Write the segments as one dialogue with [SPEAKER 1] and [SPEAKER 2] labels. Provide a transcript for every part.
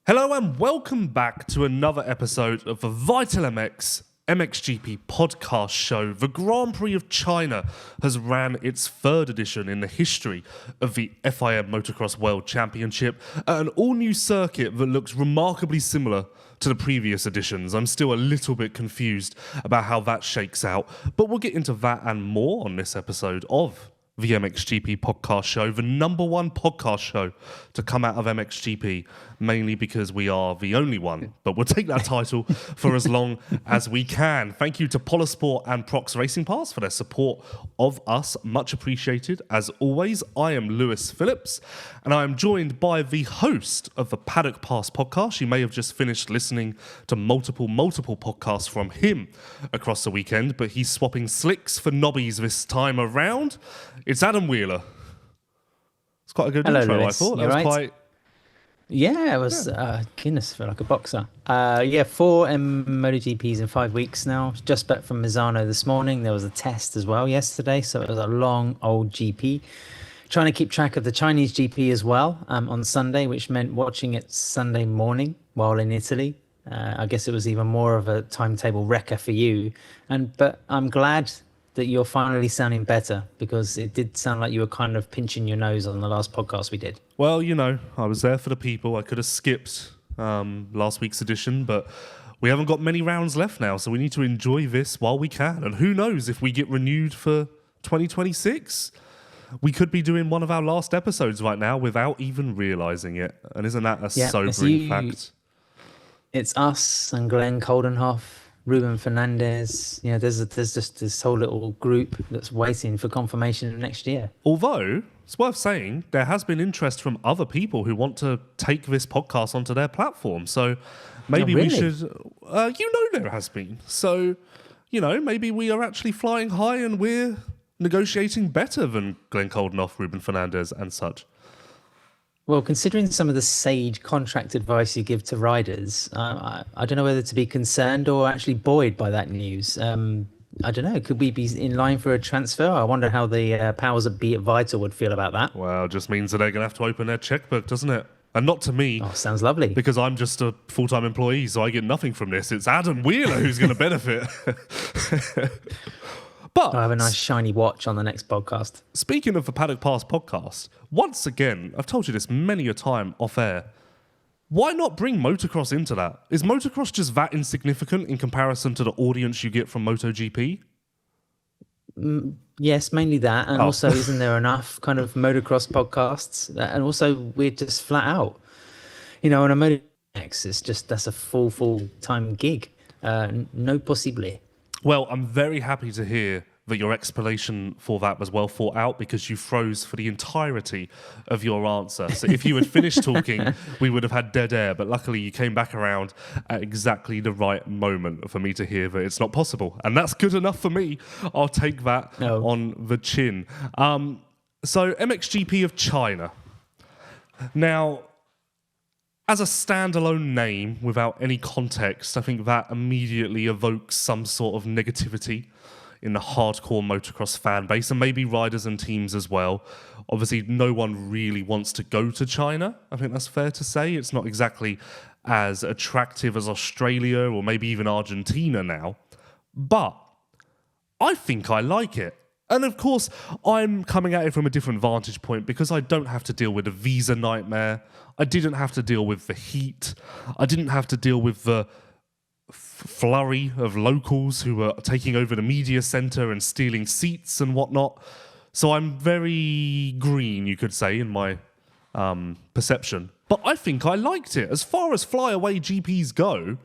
[SPEAKER 1] Hello and welcome back to another episode of the Vital MXGP podcast show. The Grand Prix of China has ran its third edition in the history of the FIM Motocross World Championship at an all-new circuit that looks remarkably similar to the previous editions. I'm still a little bit confused about how that shakes out, but we'll get into that and more on this episode of the MXGP podcast show, the number one podcast show to come out of MXGP, mainly because we are the only one, but we'll take that title for as long as we can. Thank you to Polisport and Prox Racing Pass for their support of us. Much appreciated. As always, I am Lewis Phillips, and I am joined by the host of the Paddock Pass podcast. You may have just finished listening to multiple podcasts from him across the weekend, but he's swapping slicks for nobbies this time around. It's Adam Wheeler. It's quite a good intro,
[SPEAKER 2] Lewis.
[SPEAKER 1] I thought.
[SPEAKER 2] You're
[SPEAKER 1] That was
[SPEAKER 2] right.
[SPEAKER 1] quite...
[SPEAKER 2] Yeah, it was Guinness for like a boxer. 4 MotoGPs in 5 weeks now. Just back from Misano this morning. There was a test as well yesterday, so it was a long old GP. Trying to keep track of the Chinese GP as well on Sunday, which meant watching it Sunday morning while in Italy. I guess it was even more of a timetable wrecker for you. But I'm glad that you're finally sounding better, because it did sound like you were kind of pinching your nose on the last podcast we did.
[SPEAKER 1] Well, you know, I was there for the people. I could have skipped last week's edition, but we haven't got many rounds left now, so we need to enjoy this while we can. And who knows, if we get renewed for 2026, we could be doing one of our last episodes right now without even realising it. And isn't that a sobering fact?
[SPEAKER 2] It's us and Glenn Coldenhoff, Ruben Fernandez. You know, there's just this whole little group that's waiting for confirmation next year.
[SPEAKER 1] Although, it's worth saying, there has been interest from other people who want to take this podcast onto their platform. So maybe we should... there has been. So, maybe we are actually flying high and we're negotiating better than Glenn Coldenhoff, Ruben Fernandez and such.
[SPEAKER 2] Well, considering some of the sage contract advice you give to riders, I don't know whether to be concerned or actually buoyed by that news. I don't know. Could we be in line for a transfer? I wonder how the powers that be at Vital would feel about that.
[SPEAKER 1] Well, it just means that they're going to have to open their checkbook, doesn't it? And not to me.
[SPEAKER 2] Oh, sounds lovely.
[SPEAKER 1] Because I'm just a full-time employee, so I get nothing from this. It's Adam Wheeler who's going to benefit. But
[SPEAKER 2] I'll have a nice shiny watch on the next podcast.
[SPEAKER 1] Speaking of the Paddock Pass podcast, once again, I've told you this many a time off air, why not bring motocross into that? Is motocross just that insignificant in comparison to the audience you get from MotoGP?
[SPEAKER 2] Yes, mainly that. And also, isn't there enough kind of motocross podcasts? And also, we're just flat out. On a Motox, that's a full-time gig. No possible.
[SPEAKER 1] Well, I'm very happy to hear that your explanation for that was well thought out, because you froze for the entirety of your answer. So if you had finished talking, we would have had dead air. But luckily, you came back around at exactly the right moment for me to hear that it's not possible. And that's good enough for me. I'll take that on the chin. So MXGP of China. Now, as a standalone name without any context, I think that immediately evokes some sort of negativity in the hardcore motocross fan base, and maybe riders and teams as well. Obviously, no one really wants to go to China. I think that's fair to say. It's not exactly as attractive as Australia or maybe even Argentina now. But I think I like it. And of course, I'm coming at it from a different vantage point, because I don't have to deal with a visa nightmare. I didn't have to deal with the heat. I didn't have to deal with the flurry of locals who were taking over the media centre and stealing seats and whatnot. So I'm very green, you could say, in my perception. But I think I liked it. As far as flyaway GPs go,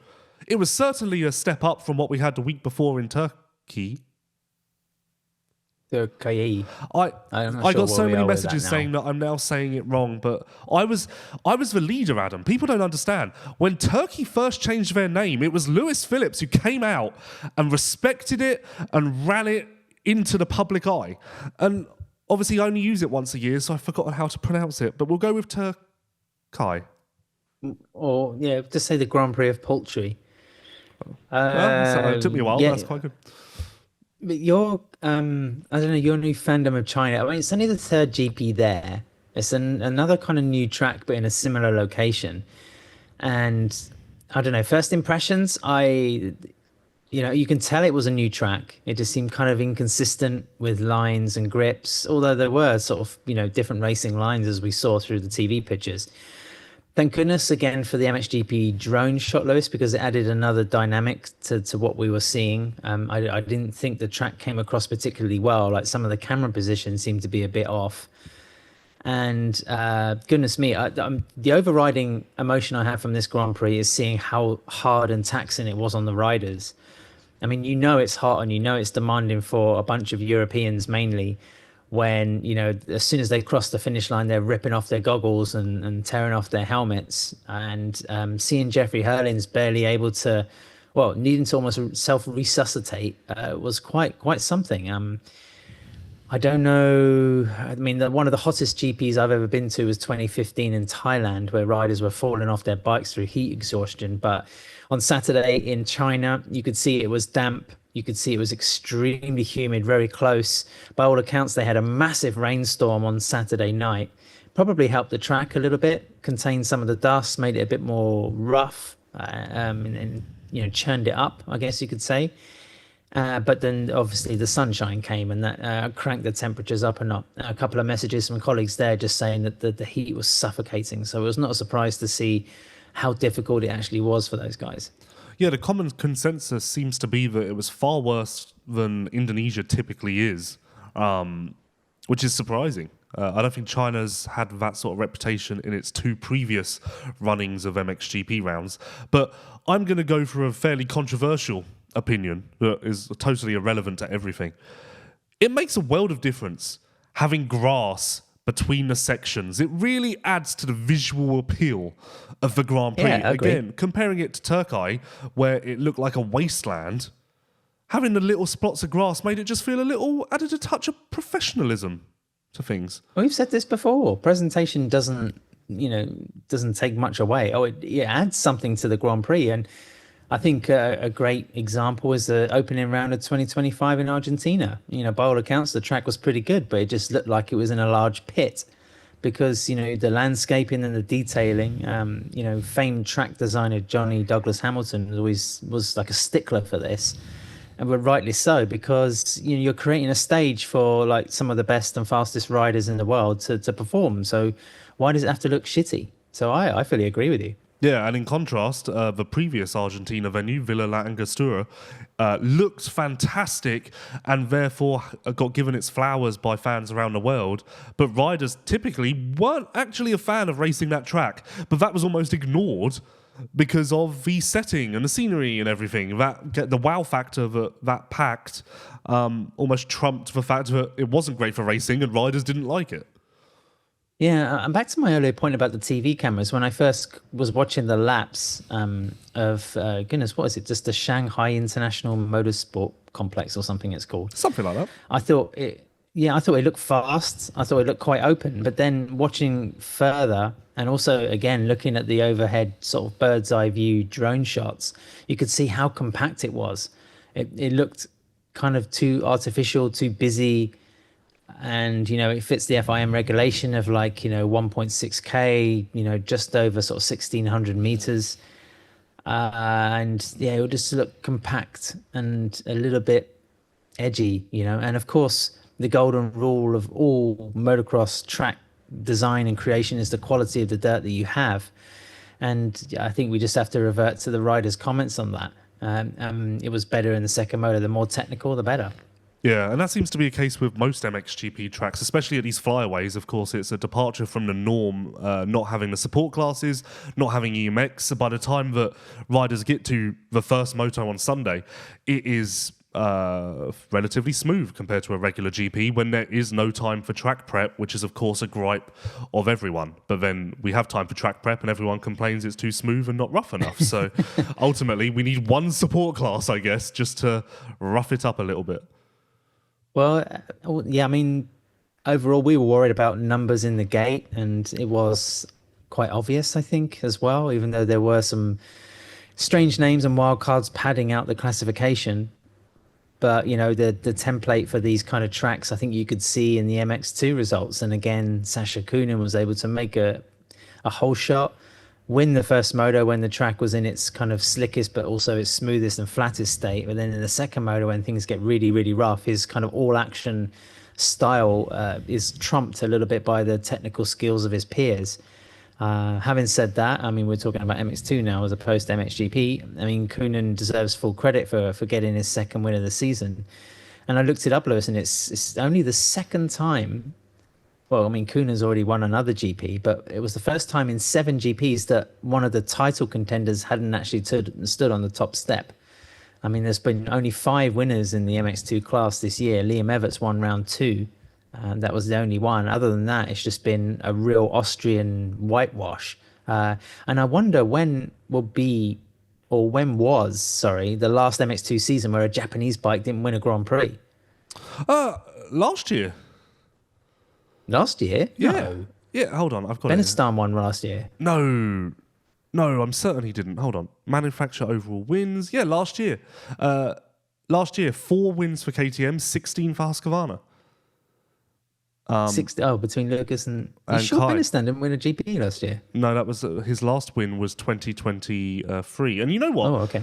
[SPEAKER 1] it was certainly a step up from what we had the week before in Turkey.
[SPEAKER 2] I
[SPEAKER 1] got so many messages saying that I'm now saying it wrong, but I was the leader, Adam. People don't understand. When Turkey first changed their name, it was Lewis Phillips who came out and respected it and ran it into the public eye. And obviously I only use it once a year, so I've forgotten how to pronounce it, but we'll go with Turkey.
[SPEAKER 2] Or, just say the Grand Prix of Poultry.
[SPEAKER 1] It took me a while, but that's quite good.
[SPEAKER 2] But your, I don't know, your new fandom of China, I mean, it's only the third GP there. It's another kind of new track, but in a similar location. And I don't know, first impressions, you can tell it was a new track. It just seemed kind of inconsistent with lines and grips, although there were sort of, different racing lines as we saw through the TV pictures. Thank goodness again for the MXGP drone shot, Lewis, because it added another dynamic to what we were seeing. I didn't think the track came across particularly well. Like some of the camera positions seemed to be a bit off. And goodness me, the overriding emotion I have from this Grand Prix is seeing how hard and taxing it was on the riders. I mean, it's hot and it's demanding for a bunch of Europeans mainly when, as soon as they cross the finish line, they're ripping off their goggles and tearing off their helmets. And seeing Jeffrey Herlings barely able to, needing to almost self-resuscitate was quite something. I don't know. I mean, one of the hottest GPs I've ever been to was 2015 in Thailand, where riders were falling off their bikes through heat exhaustion. But on Saturday in China, you could see it was damp. You could see it was extremely humid, very close. By all accounts, they had a massive rainstorm on Saturday night. Probably helped the track a little bit, contained some of the dust, made it a bit more rough, and churned it up, I guess you could say. But then obviously the sunshine came and that cranked the temperatures up and up. A couple of messages from colleagues there just saying that the heat was suffocating. So it was not a surprise to see how difficult it actually was for those guys.
[SPEAKER 1] Yeah, the common consensus seems to be that it was far worse than Indonesia typically is, which is surprising. I don't think China's had that sort of reputation in its two previous runnings of MXGP rounds. But I'm going to go for a fairly controversial opinion that is totally irrelevant to everything. It makes a world of difference having grass between the sections. It really adds to the visual appeal of the Grand Prix.
[SPEAKER 2] Yeah,
[SPEAKER 1] again, comparing it to Turkey, where it looked like a wasteland, having the little spots of grass made it just feel added a touch of professionalism to things.
[SPEAKER 2] Well, we've said this before. Presentation doesn't take much away. It adds something to the Grand Prix. And I think a great example is the opening round of 2025 in Argentina. By all accounts, the track was pretty good, but it just looked like it was in a large pit because, the landscaping and the detailing, famed track designer Johnny Douglas Hamilton was like a stickler for this. And rightly so, because you're creating a stage for like some of the best and fastest riders in the world to perform. So why does it have to look shitty? So I fully agree with you.
[SPEAKER 1] Yeah, and in contrast, the previous Argentina venue, Villa Langostura, looked fantastic and therefore got given its flowers by fans around the world. But riders typically weren't actually a fan of racing that track. But that was almost ignored because of the setting and the scenery and everything. The wow factor that packed almost trumped the fact that it wasn't great for racing and riders didn't like it.
[SPEAKER 2] Yeah, and back to my earlier point about the TV cameras. When I first was watching the laps of, what is it? Just the Shanghai International Motorsport Complex or something it's called.
[SPEAKER 1] Something like that.
[SPEAKER 2] I thought it looked fast. I thought it looked quite open. But then watching further and also, again, looking at the overhead sort of bird's eye view drone shots, you could see how compact it was. It looked kind of too artificial, too busy. And, it fits the FIM regulation of 1.6K, just over sort of 1,600 meters. And yeah, it would just look compact and a little bit edgy, And of course, the golden rule of all motocross track design and creation is the quality of the dirt that you have. And I think we just have to revert to the riders' comments on that. It was better in the second motor. The more technical, the better.
[SPEAKER 1] Yeah, and that seems to be a case with most MXGP tracks, especially at these flyaways. Of course, it's a departure from the norm, not having the support classes, not having EMX. By the time that riders get to the first moto on Sunday, it is relatively smooth compared to a regular GP when there is no time for track prep, which is, of course, a gripe of everyone. But then we have time for track prep and everyone complains it's too smooth and not rough enough. So ultimately, we need one support class, I guess, just to rough it up a little bit.
[SPEAKER 2] Well, yeah, I mean, overall, we were worried about numbers in the gate, and it was quite obvious, I think, as well, even though there were some strange names and wildcards padding out the classification. But, the template for these kind of tracks, I think you could see in the MX2 results. And again, Sacha Coenen was able to make a whole shot. win the first moto when the track was in its kind of slickest but also its smoothest and flattest state. But then in the second moto, when things get really, really rough, his kind of all action style is trumped a little bit by the technical skills of his peers. Having said that, I mean, we're talking about MX2 now as opposed to MXGP. I mean, Coenen deserves full credit for getting his second win of the season. And I looked it up, Lewis, and it's only the second time. Well, I mean, Coenen's already won another GP, but it was the first time in 7 GPs that one of the title contenders hadn't actually stood on the top step. I mean, there's been only 5 winners in the MX2 class this year. Liam Everts won round 2. And that was the only one. Other than that, it's just been a real Austrian whitewash. And I wonder when was, the last MX2 season where a Japanese bike didn't win a Grand Prix?
[SPEAKER 1] Last year.
[SPEAKER 2] Last year?
[SPEAKER 1] Yeah.
[SPEAKER 2] No.
[SPEAKER 1] Yeah, hold on. I've got it.
[SPEAKER 2] Benistan won last year.
[SPEAKER 1] No, I'm certain he didn't. Hold on. Manufacturer overall wins. Yeah, last year. 4 wins for KTM, 16 for Husqvarna.
[SPEAKER 2] Between Lucas and sure
[SPEAKER 1] Kai.
[SPEAKER 2] Benistan didn't win a GP last year?
[SPEAKER 1] No, that was his last win was 2023. And you know what?
[SPEAKER 2] Oh, okay.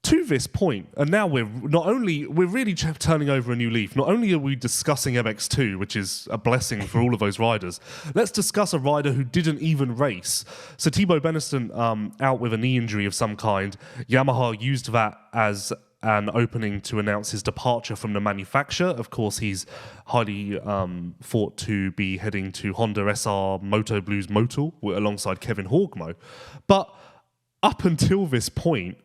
[SPEAKER 1] To this point, and now we're really turning over a new leaf. Not only are we discussing MX2, which is a blessing for all of those riders, let's discuss a rider who didn't even race. So Thibaut Benistant out with a knee injury of some kind. Yamaha used that as an opening to announce his departure from the manufacturer. Of course, he's highly thought to be heading to Honda SR Moto Blues Motul alongside Kevin Horgmo. But up until this point,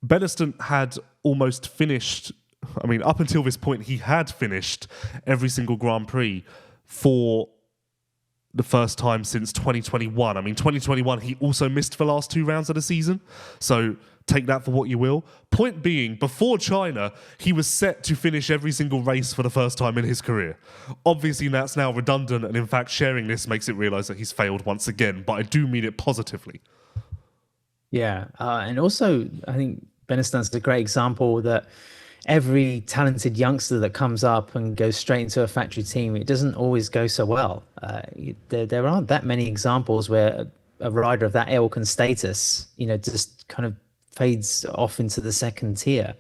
[SPEAKER 1] Benistant had almost finished. I mean, up until this point, he had finished every single Grand Prix for the first time since 2021. I mean, 2021, he also missed the last 2 rounds of the season. So take that for what you will. Point being, before China, he was set to finish every single race for the first time in his career. Obviously, that's now redundant, and in fact, sharing this makes it realise that he's failed once again, but I do mean it positively.
[SPEAKER 2] Yeah, and also, I think Benistant's a great example that every talented youngster that comes up and goes straight into a factory team, it doesn't always go so well. There aren't that many examples where a rider of that ilk and status, just kind of fades off into the second tier.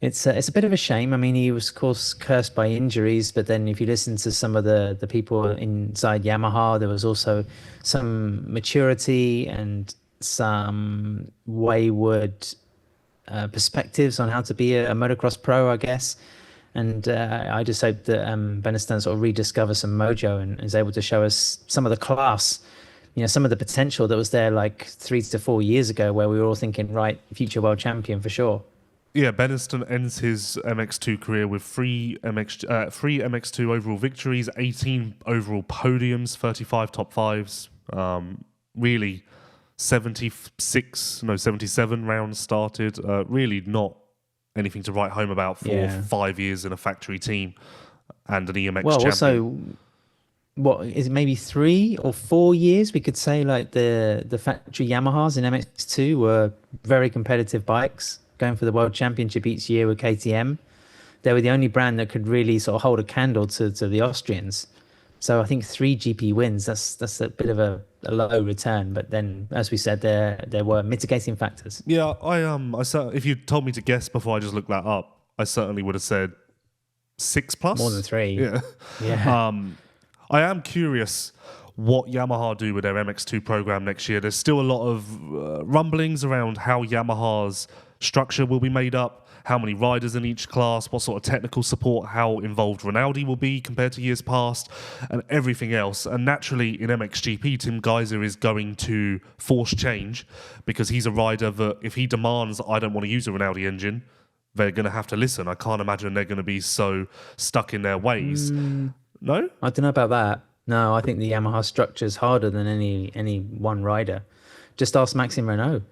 [SPEAKER 2] It's a bit of a shame. I mean, he was, of course, cursed by injuries, but then if you listen to some of the people inside Yamaha, there was also some maturity and some wayward perspectives on how to be a motocross pro, I guess. And I just hope that Benistant sort of rediscovers some mojo and is able to show us some of the class, some of the potential that was there like 3 to 4 years ago, where we were all thinking, right, future world champion for sure.
[SPEAKER 1] Yeah, Benistant ends his MX2 career with 3 MX2 overall victories, 18 overall podiums, 35 top 5s. Really 77 rounds started. Really not anything to write home about for 5 years in a factory team and an EMX champion.
[SPEAKER 2] Also, what is it, maybe 3 or 4 years we could say, like the factory Yamahas in MX2 were very competitive bikes, going for the world championship each year with KTM. They were the only brand that could really sort of hold a candle to the Austrians. So I think 3 GP wins, that's a bit of a low return. But then, as we said, there were mitigating factors.
[SPEAKER 1] Yeah, if you told me to guess before I just looked that up, I certainly would have said 6+.
[SPEAKER 2] More than 3.
[SPEAKER 1] Yeah.
[SPEAKER 2] Yeah.
[SPEAKER 1] I am curious what Yamaha do with their MX2 program next year. There's still a lot of rumblings around how Yamaha's structure will be made up, how many riders in each class, what sort of technical support, how involved Rinaldi will be compared to years past, and everything else. And naturally, in MXGP, Tim Geiser is going to force change because he's a rider that if he demands, I don't want to use a Rinaldi engine, they're going to have to listen. I can't imagine they're going to be so stuck in their ways. No?
[SPEAKER 2] I don't know about that. No, I think the Yamaha structure is harder than any one rider. Just ask Maxime Renault.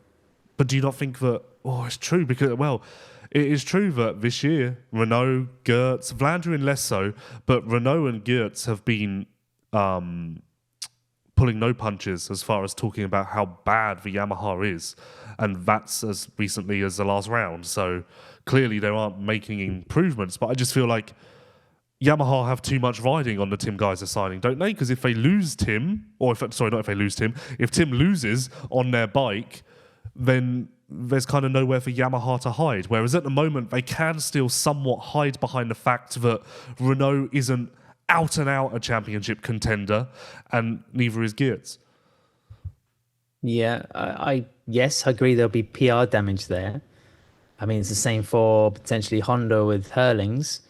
[SPEAKER 1] But do you not think that... Oh, it's true because, well... It is true that this year, Renault, Gertz, Vlandrin less so, but Renault and Gertz have been pulling no punches as far as talking about how bad the Yamaha is. And that's as recently as the last round. So clearly they aren't making improvements. But I just feel like Yamaha have too much riding on the Tim Geiser signing, don't they? Because if they lose Tim, if Tim loses on their bike, then there's kind of nowhere for Yamaha to hide. Whereas at the moment, they can still somewhat hide behind the fact that Renault isn't out and out a championship contender, and neither is Geertz.
[SPEAKER 2] Yeah, yes, I agree there'll be PR damage there. I mean, it's the same for potentially Honda with Herlings.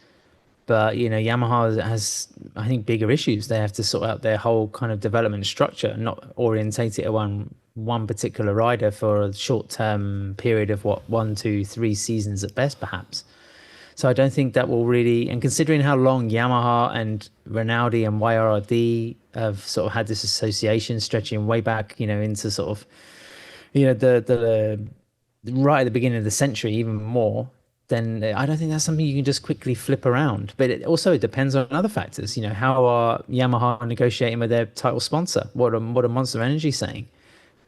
[SPEAKER 2] But, Yamaha has, I think, bigger issues. They have to sort out their whole kind of development structure, not orientate it at one particular rider for a short-term period of 1, 2, 3 seasons at best, perhaps. So I don't think that will really, and considering how long Yamaha and Rinaldi and YRD have sort of had this association stretching way back, into sort of, the right at the beginning of the century, even more, then I don't think that's something you can just quickly flip around. But it also depends on other factors. How are Yamaha negotiating with their title sponsor? What are Monster Energy saying?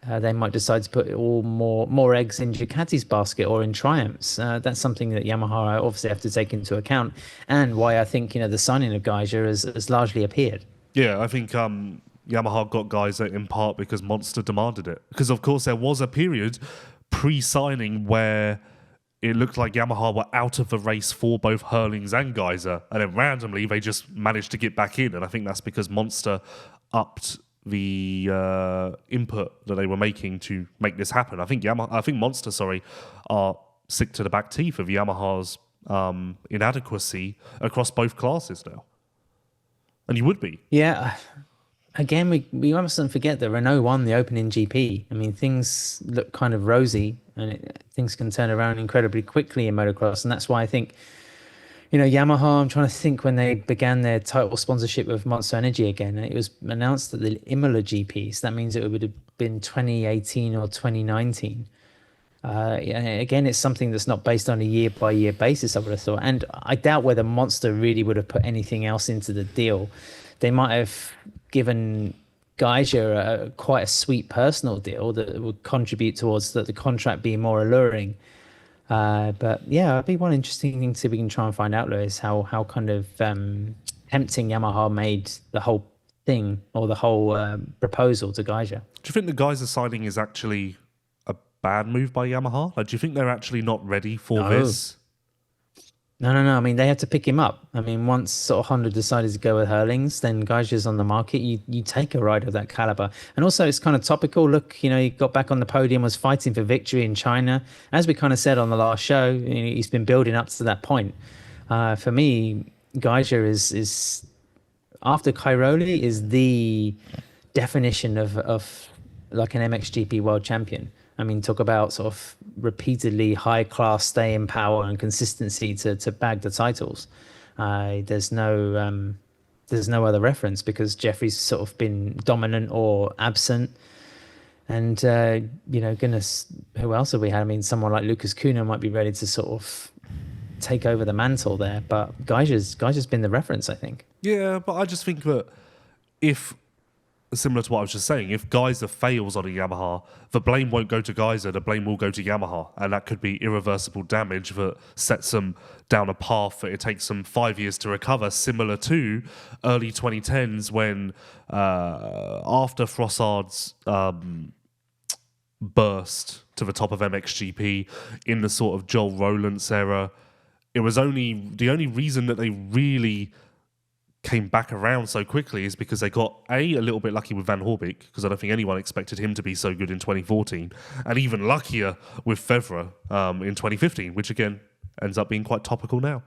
[SPEAKER 2] They might decide to put all more eggs in Ducati's basket or in Triumph's. That's something that Yamaha obviously have to take into account, and why I think the signing of Geiger has largely appeared.
[SPEAKER 1] Yeah, I think Yamaha got Geiser in part because Monster demanded it. Because of course there was a period pre-signing where it looked like Yamaha were out of the race for both Herlings and Geiser, and then randomly they just managed to get back in, and I think that's because Monster upped the input that they were making to make this happen. I think Monster, are sick to the back teeth of Yamaha's inadequacy across both classes now, and you would be.
[SPEAKER 2] Yeah. Again, we mustn't forget that Renault won the opening GP. I mean, things look kind of rosy, and things can turn around incredibly quickly in motocross. And that's why I think, Yamaha, I'm trying to think when they began their title sponsorship with Monster Energy again. It was announced at the Imola GP. So that means it would have been 2018 or 2019. Again, it's something that's not based on a year-by-year basis, I would have thought. And I doubt whether Monster really would have put anything else into the deal. They might have given Geiger quite a sweet personal deal that would contribute towards the contract being more alluring. But yeah, it'd be one interesting thing to see if we can try and find out, Lewis, how kind of tempting Yamaha made the whole thing or the whole proposal to Geiger.
[SPEAKER 1] Do you think the Geiser signing is actually a bad move by Yamaha? Do you think they're actually not ready for this?
[SPEAKER 2] No. I mean, they had to pick him up. I mean, once sort of Honda decided to go with Herlings, then Geiger's on the market. You take a rider of that caliber. And also, it's kind of topical. Look, he got back on the podium, was fighting for victory in China. As we kind of said on the last show, he's been building up to that point. For me, Geiger is after Cairoli, is the definition of like an MXGP world champion. I mean, talk about sort of repeatedly high-class staying power and consistency to bag the titles. There's no other reference because Jeffrey's sort of been dominant or absent. And, goodness, who else have we had? I mean, someone like Lucas Coenen might be ready to sort of take over the mantle there. But Geiger's been the reference, I think.
[SPEAKER 1] Yeah, but I just think that similar to what I was just saying, if Geiser fails on a Yamaha, the blame won't go to Geiser, the blame will go to Yamaha, and that could be irreversible damage that sets them down a path that it takes them 5 years to recover, similar to early 2010s when after Frossard's burst to the top of MXGP in the sort of Joel Rowlands era, it was the only reason that they really came back around so quickly is because they got a little bit lucky with Van Hoorbeek, because I don't think anyone expected him to be so good in 2014, and even luckier with Febvre in 2015, which again ends up being quite topical now.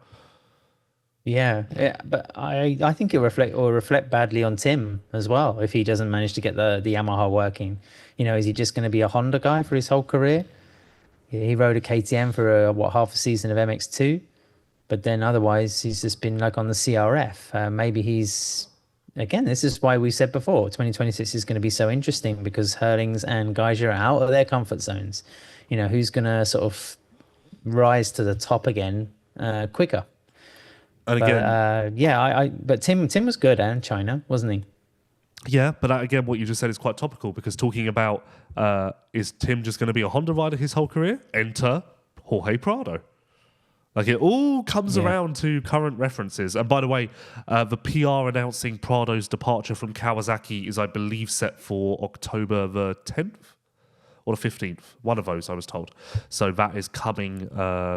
[SPEAKER 2] Yeah, but I think it will reflect badly on Tim as well if he doesn't manage to get the Yamaha working. Is he just going to be a Honda guy for his whole career? He rode a KTM for half a season of MX2. But then otherwise, he's just been like on the CRF. Maybe again, this is why we said before, 2026 is going to be so interesting because Herlings and Geiger are out of their comfort zones. Who's going to sort of rise to the top again quicker?
[SPEAKER 1] And again,
[SPEAKER 2] but Tim was good in China, wasn't he?
[SPEAKER 1] Yeah, but again, what you just said is quite topical because talking about is Tim just going to be a Honda rider his whole career? Enter Jorge Prado. Like it all comes around to current references. And by the way, the PR announcing Prado's departure from Kawasaki is, I believe, set for October the 10th or the 15th. One of those, I was told. So that is coming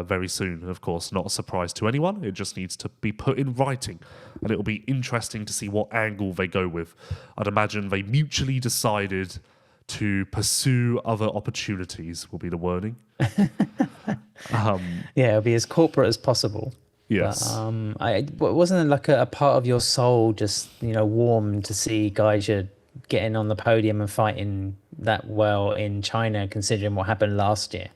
[SPEAKER 1] very soon, of course. Not a surprise to anyone. It just needs to be put in writing. And it will be interesting to see what angle they go with. I'd imagine they mutually decided to pursue other opportunities, will be the wording.
[SPEAKER 2] It'll be as corporate as possible.
[SPEAKER 1] Yes.
[SPEAKER 2] But wasn't it like a part of your soul just, warm to see guys you're getting on the podium and fighting that well in China, considering what happened last year?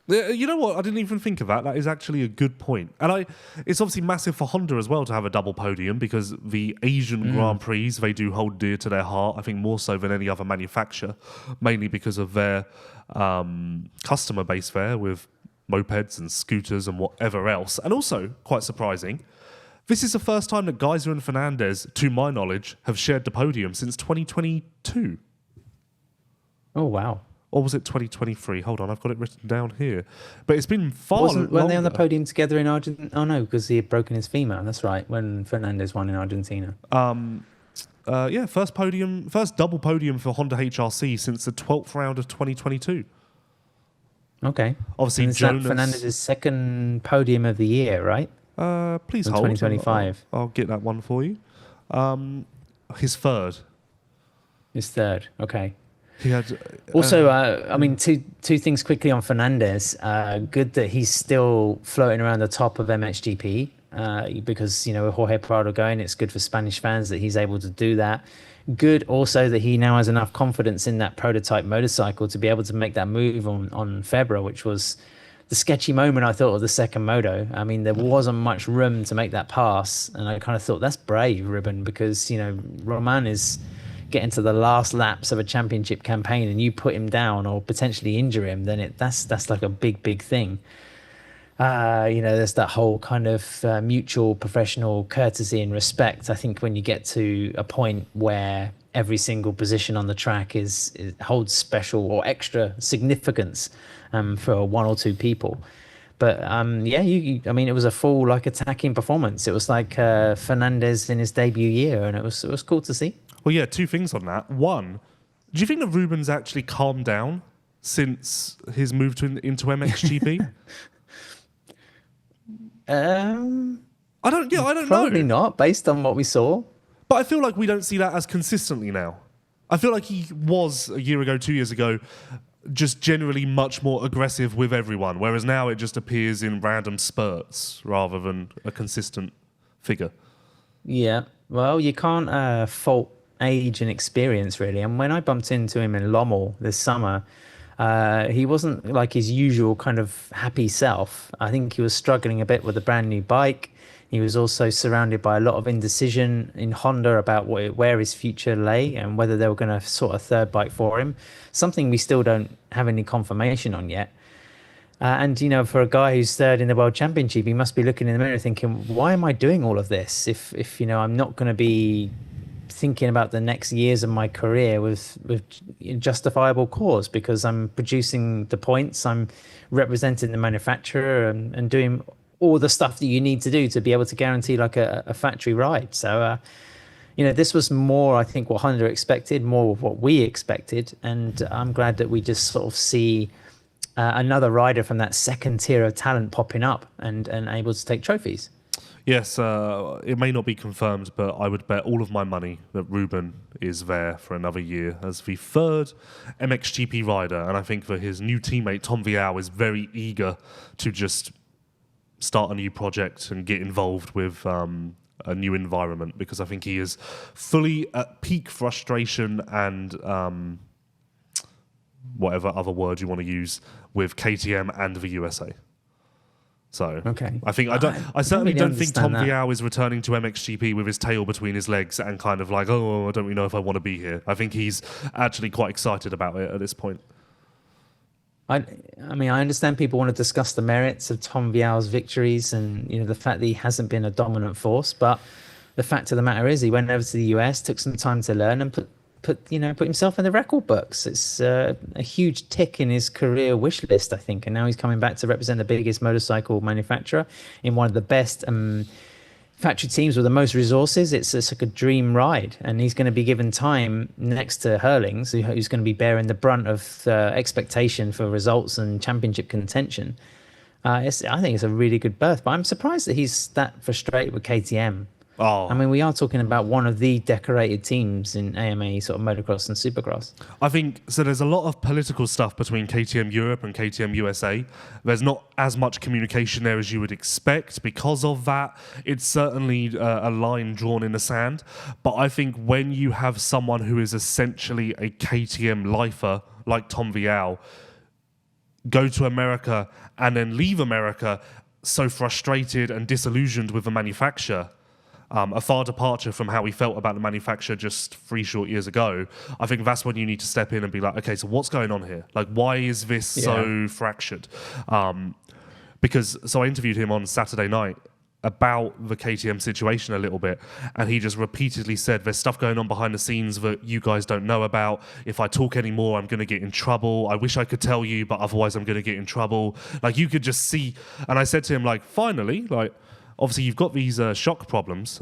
[SPEAKER 1] You know what? I didn't even think of that. That is actually a good point. And it's obviously massive for Honda as well to have a double podium, because the Asian Grand Prix, they do hold dear to their heart, I think more so than any other manufacturer, mainly because of their customer base there with mopeds and scooters and whatever else. And also, quite surprising, this is the first time that Geiser and Fernandez, to my knowledge, have shared the podium since 2022.
[SPEAKER 2] Oh, wow.
[SPEAKER 1] Or was it 2023? Hold on, I've got it written down here. But it's been far longer.
[SPEAKER 2] Weren't they on the podium together in Argentina? Oh, no, because he had broken his femur. That's right, when Fernandez won in Argentina.
[SPEAKER 1] First double podium for Honda HRC since the 12th round of 2022.
[SPEAKER 2] Okay.
[SPEAKER 1] Obviously,
[SPEAKER 2] and
[SPEAKER 1] Jonas...
[SPEAKER 2] Fernandez's second podium of the year, right?
[SPEAKER 1] Please
[SPEAKER 2] in
[SPEAKER 1] hold.
[SPEAKER 2] 2025.
[SPEAKER 1] I'll get that one for you. His third.
[SPEAKER 2] His third, okay.
[SPEAKER 1] He had
[SPEAKER 2] also, two things quickly on Fernandez. Good that he's still floating around the top of MXGP because, with Jorge Prado going, it's good for Spanish fans that he's able to do that. Good also that he now has enough confidence in that prototype motorcycle to be able to make that move on Febvre, which was the sketchy moment, I thought, of the second moto. I mean, there wasn't much room to make that pass, and I kind of thought, that's brave, Ruben, because, Romain is getting to the last laps of a championship campaign and you put him down or potentially injure him, then that's like a big thing. There's that whole kind of mutual professional courtesy and respect. I think when you get to a point where every single position on the track holds special or extra significance for one or two people. But it was a full attacking performance. It was like Fernandez in his debut year, and it was cool to see.
[SPEAKER 1] Well, yeah, two things on that. One, do you think that Ruben's actually calmed down since his move into MXGP? I don't know.
[SPEAKER 2] Probably not, based on what we saw.
[SPEAKER 1] But I feel like we don't see that as consistently now. I feel like he was a year ago, 2 years ago, just generally much more aggressive with everyone, whereas now it just appears in random spurts rather than a consistent figure. Yeah.
[SPEAKER 2] Well, you can't fault age and experience, really. And when I bumped into him in Lommel this summer, he wasn't like his usual kind of happy self. I think he was struggling a bit with a brand new bike. He was also surrounded by a lot of indecision in Honda about where his future lay and whether they were going to sort a third bike for him, something we still don't have any confirmation on yet. And for a guy who's third in the World Championship, he must be looking in the mirror thinking, why am I doing all of this if I'm not going to be thinking about the next years of my career with justifiable cause, because I'm producing the points, I'm representing the manufacturer and doing all the stuff that you need to do to be able to guarantee like a factory ride. So, this was more, I think, what Honda expected, more of what we expected. And I'm glad that we just sort of see another rider from that second tier of talent popping up and able to take trophies.
[SPEAKER 1] Yes, it may not be confirmed, but I would bet all of my money that Ruben is there for another year as the third MXGP rider. And I think that his new teammate, Tom Vialle, is very eager to just start a new project and get involved with a new environment, because I think he is fully at peak frustration and whatever other word you want to use with KTM and the USA. So
[SPEAKER 2] okay.
[SPEAKER 1] I certainly don't think Tom Vialle is returning to MXGP with his tail between his legs and kind of like, oh, I don't really know if I want to be here. I think he's actually quite excited about it at this point.
[SPEAKER 2] I understand people want to discuss the merits of Tom Vialle's victories and the fact that he hasn't been a dominant force, but the fact of the matter is he went over to the US, took some time to learn and put put himself in the record books. It's a huge tick in his career wish list, I think. And now he's coming back to represent the biggest motorcycle manufacturer in one of the best factory teams with the most resources. It's like a dream ride, and he's going to be given time next to Herlings, who's going to be bearing the brunt of expectation for results and championship contention. I think it's a really good berth, but I'm surprised that he's that frustrated with KTM.
[SPEAKER 1] Oh,
[SPEAKER 2] I mean, we are talking about one of the decorated teams in AMA sort of motocross and supercross.
[SPEAKER 1] I think so. There's a lot of political stuff between KTM Europe and KTM USA. There's not as much communication there as you would expect because of that. It's certainly a line drawn in the sand. But I think when you have someone who is essentially a KTM lifer like Tom Vialle go to America and then leave America so frustrated and disillusioned with the manufacturer, a far departure from how we felt about the manufacturer just 3 short years ago, I think that's when you need to step in and be like, okay, so what's going on here? Like, why is this so fractured? Because I interviewed him on Saturday night about the KTM situation a little bit, and he just repeatedly said, there's stuff going on behind the scenes that you guys don't know about. If I talk anymore, I'm going to get in trouble. I wish I could tell you, but otherwise I'm going to get in trouble. Like, you could just see. And I said to him, like, finally, like, obviously, you've got these shock problems.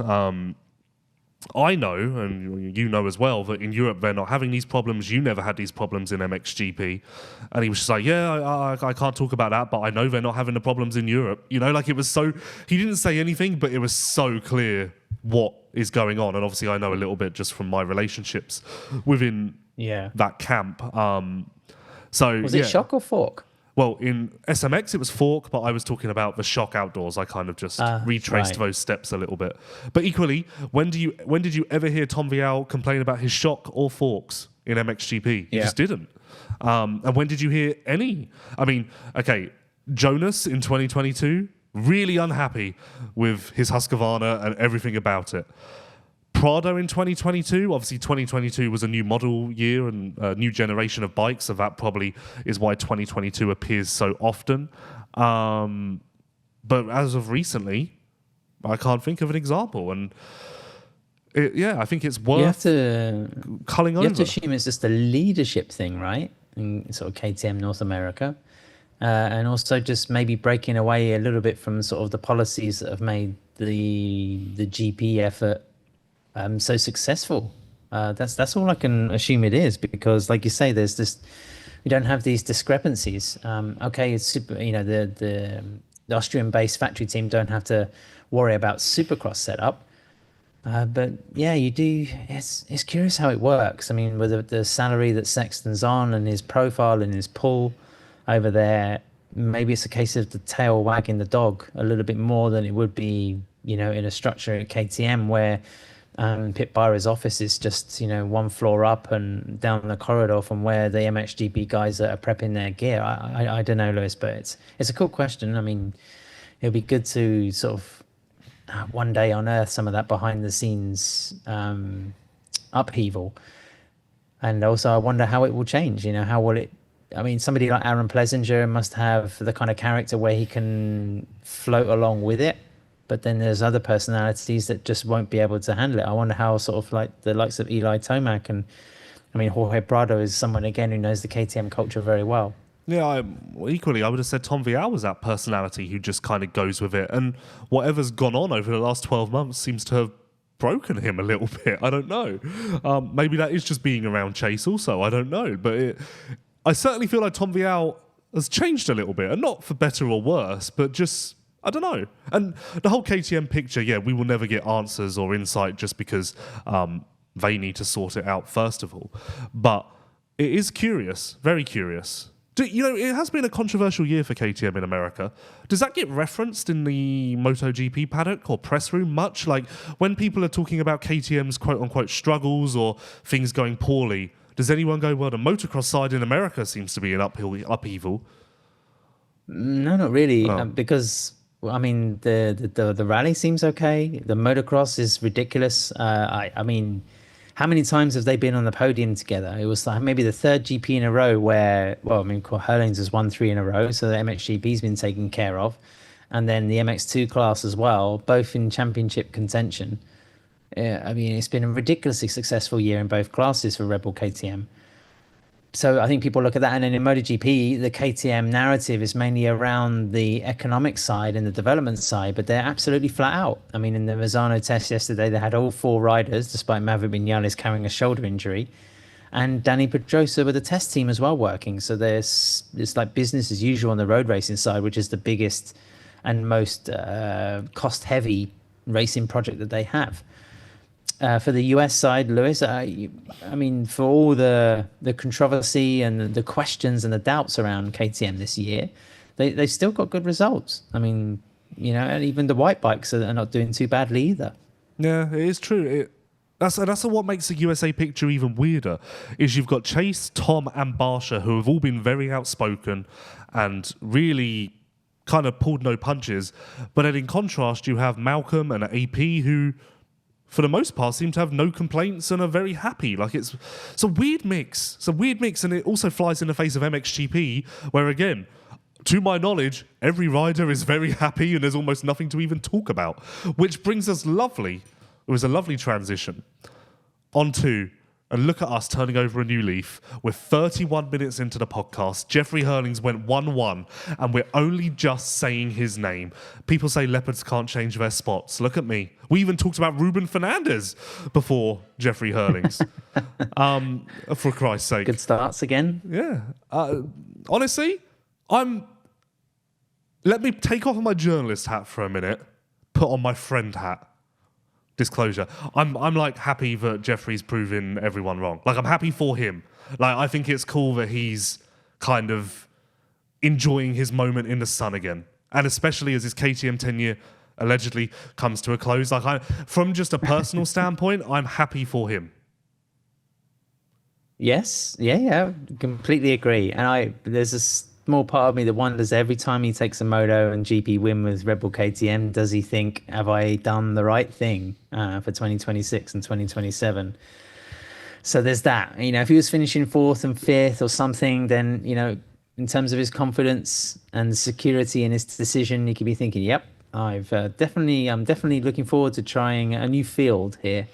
[SPEAKER 1] I know, and you know as well, that in Europe they're not having these problems. You never had these problems in MXGP. And he was just like, yeah, I can't talk about that, but I know they're not having the problems in Europe. You know, like, it was so... He didn't say anything, but it was so clear what is going on. And obviously I know a little bit just from my relationships within that camp. Was it
[SPEAKER 2] shock or fork?
[SPEAKER 1] Well, in SMX, it was fork, but I was talking about the shock outdoors. I kind of just retraced those steps a little bit. But equally, when did you ever hear Tom Vialle complain about his shock or forks in MXGP? He just didn't. And when did you hear any? I mean, okay, Jonas in 2022, really unhappy with his Husqvarna and everything about it. Prado in 2022, obviously 2022 was a new model year and a new generation of bikes, so that probably is why 2022 appears so often. But as of recently, I can't think of an example. And I think it's worth culling over.
[SPEAKER 2] You have to assume it's just a leadership thing, right? In sort of KTM North America. And also just maybe breaking away a little bit from sort of the policies that have made the GP effort so successful. That's all I can assume it is, because like you say, we don't have these discrepancies. Okay, it's super, the Austrian-based factory team don't have to worry about supercross setup. But yeah, you do. It's curious how it works. I mean, with the salary that Sexton's on and his profile and his pull over there, maybe it's a case of the tail wagging the dog a little bit more than it would be, in a structure at KTM where Pit Byra's office is just, one floor up and down the corridor from where the MXGP guys are prepping their gear. I don't know, Lewis, but it's a cool question. I mean, it'll be good to sort of one day unearth some of that behind the scenes upheaval. And also I wonder how it will change, how will it... I mean, somebody like Aaron Plessinger must have the kind of character where he can float along with it. But then there's other personalities that just won't be able to handle it. I wonder how sort of like the likes of Eli Tomac and, I mean, Jorge Prado is someone, again, who knows the KTM culture very well.
[SPEAKER 1] Yeah, equally, I would have said Tom Vialle was that personality who just kind of goes with it. And whatever's gone on over the last 12 months seems to have broken him a little bit. I don't know. Maybe that is just being around Chase also. I don't know. But I certainly feel like Tom Vialle has changed a little bit. And not for better or worse, but just... I don't know. And the whole KTM picture, we will never get answers or insight just because they need to sort it out first of all. But it is curious, very curious. It has been a controversial year for KTM in America. Does that get referenced in the MotoGP paddock or press room much? Like, when people are talking about KTM's quote-unquote struggles or things going poorly, does anyone go, well, the motocross side in America seems to be an upheaval?
[SPEAKER 2] No, not really, because... I mean, the rally seems okay. The motocross is ridiculous. I mean, how many times have they been on the podium together? It was like maybe the third GP in a row where, Herlings has won 3 in a row, so the MXGP's been taken care of. And then the MX2 class as well, both in championship contention. I mean, it's been a ridiculously successful year in both classes for Red Bull KTM. So I think people look at that, and then in MotoGP, the KTM narrative is mainly around the economic side and the development side, but they're absolutely flat out. I mean, in the Misano test yesterday, they had all 4 riders, despite Maverick Viñales carrying a shoulder injury, and Danny Pedrosa with the test team as well working. So it's like business as usual on the road racing side, which is the biggest and most cost-heavy racing project that they have. For the US side, Lewis, I mean, for all the controversy and the questions and the doubts around KTM this year, they still got good results. I mean, and even the white bikes are not doing too badly either.
[SPEAKER 1] Yeah, it is true. That's what makes the USA picture even weirder, is you've got Chase, Tom, and Barsha, who have all been very outspoken and really kind of pulled no punches. But then in contrast, you have Malcolm and AP, who, for the most part, seem to have no complaints and are very happy. Like, it's a weird mix. It's a weird mix, and it also flies in the face of MXGP, where, again, to my knowledge, every rider is very happy and there's almost nothing to even talk about, which brings us it was a lovely transition onto, and look at us turning over a new leaf. We're 31 minutes into the podcast. Jeffrey Herlings went 1-1, and we're only just saying his name. People say leopards can't change their spots. Look at me. We even talked about Ruben Fernandez before Jeffrey Herlings. For Christ's sake.
[SPEAKER 2] Good starts again.
[SPEAKER 1] Yeah. Honestly, let me take off my journalist hat for a minute, put on my friend hat. Disclosure. I'm like happy that Jeffrey's proving everyone wrong. Like, I'm happy for him. Like, I think it's cool that he's kind of enjoying his moment in the sun again. And especially as his KTM tenure allegedly comes to a close. Like, from just a personal standpoint, I'm happy for him.
[SPEAKER 2] Yes. Yeah. Completely agree. And there's a small part of me that wonders, every time he takes a Moto and GP win with Red Bull KTM, does he think, have I done the right thing for 2026 and 2027? So there's that. If he was finishing 4th and 5th or something, then, in terms of his confidence and security in his decision, he could be thinking, yep, I'm definitely looking forward to trying a new field here.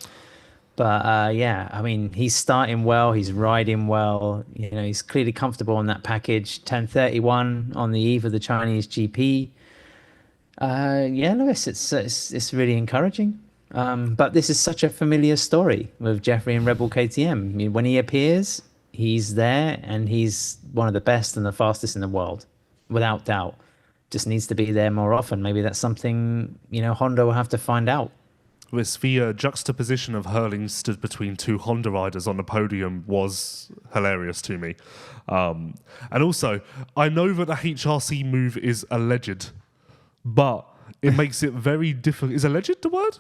[SPEAKER 2] But yeah, I mean, he's starting well, he's riding well, he's clearly comfortable on that package. 10:31 on the eve of the Chinese GP. Yeah, Lewis, it's really encouraging. But this is such a familiar story with Jeffrey and Red Bull KTM. I mean, when he appears, he's there, and he's one of the best and the fastest in the world, without doubt. Just needs to be there more often. Maybe that's something, Honda will have to find out.
[SPEAKER 1] The juxtaposition of Herlings stood between 2 Honda riders on the podium was hilarious to me. And also, I know that the HRC move is alleged, but it makes it very difficult. Is alleged the word?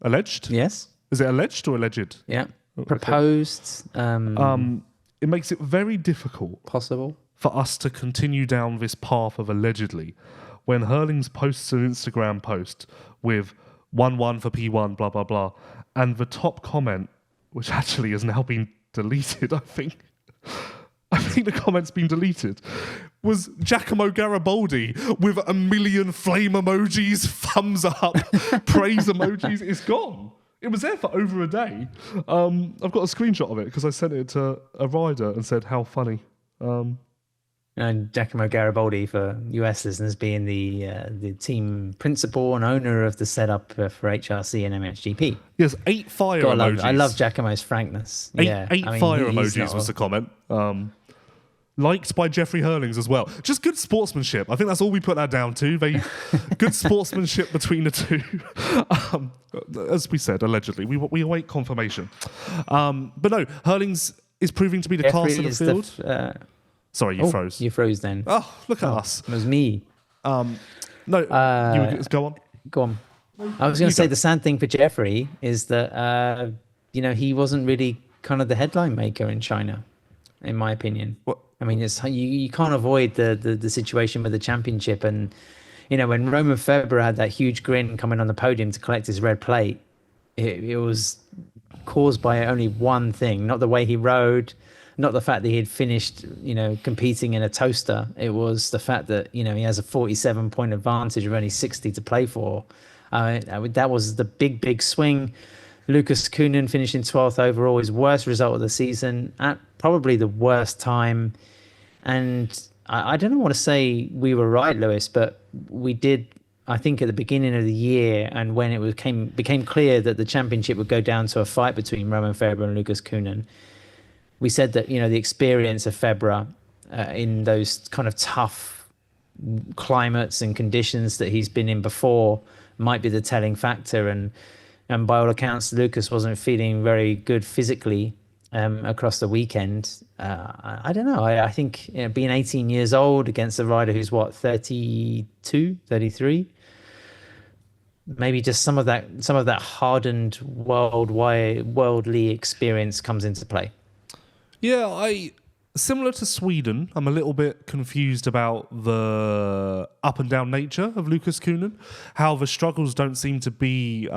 [SPEAKER 1] Alleged?
[SPEAKER 2] Yes.
[SPEAKER 1] Is it alleged or alleged?
[SPEAKER 2] Yeah. Proposed.
[SPEAKER 1] It makes it very difficult.
[SPEAKER 2] Possible.
[SPEAKER 1] For us to continue down this path of allegedly, when Herlings posts an Instagram post with 1-1 for P1, blah, blah, blah. And the top comment, which actually has now been deleted, I think the comment's been deleted, was Giacomo Garibaldi with 1 million flame emojis, thumbs up, praise emojis. It's gone. It was there for over a day. I've got a screenshot of it because I sent it to a rider and said, how funny.
[SPEAKER 2] And Giacomo Garibaldi, for US listeners, being the team principal and owner of the setup for HRC and MXGP.
[SPEAKER 1] Yes, 8 fire emojis.
[SPEAKER 2] I love Giacomo's frankness.
[SPEAKER 1] Eight fire emojis was the comment. Liked by Jeffrey Herlings as well. Just good sportsmanship. I think that's all we put that down to. Good sportsmanship between the two. As we said, allegedly. We await confirmation. But no, Herlings is proving to be the class of the field. Sorry, you froze.
[SPEAKER 2] You froze then.
[SPEAKER 1] Oh, look at us.
[SPEAKER 2] It was me.
[SPEAKER 1] No, go on.
[SPEAKER 2] Go on. I was going to say the sad thing for Jeffrey is that, he wasn't really kind of the headline maker in China, in my opinion.
[SPEAKER 1] What?
[SPEAKER 2] I mean, you can't avoid the situation with the championship. And, when Romain Febvre had that huge grin coming on the podium to collect his red plate, it was caused by only one thing, not the way he rode, not the fact that he had finished, competing in a toaster. It was the fact that, he has a 47-point advantage of only 60 to play for. That was the big swing. Lucas Coenen finishing 12th overall, his worst result of the season at probably the worst time. And I don't want to say we were right, Lewis, but we did. I think at the beginning of the year, and when it became clear that the championship would go down to a fight between Romain Febvre and Lucas Coenen, we said that the experience of Febvre in those kind of tough climates and conditions that he's been in before might be the telling factor. And by all accounts, Lucas wasn't feeling very good physically across the weekend. I don't know. I think being 18 years old against a rider who's 32, 33, maybe just some of that hardened worldly experience comes into play.
[SPEAKER 1] Yeah, similar to Sweden, I'm a little bit confused about the up and down nature of Lucas Coenen. How the struggles don't seem to be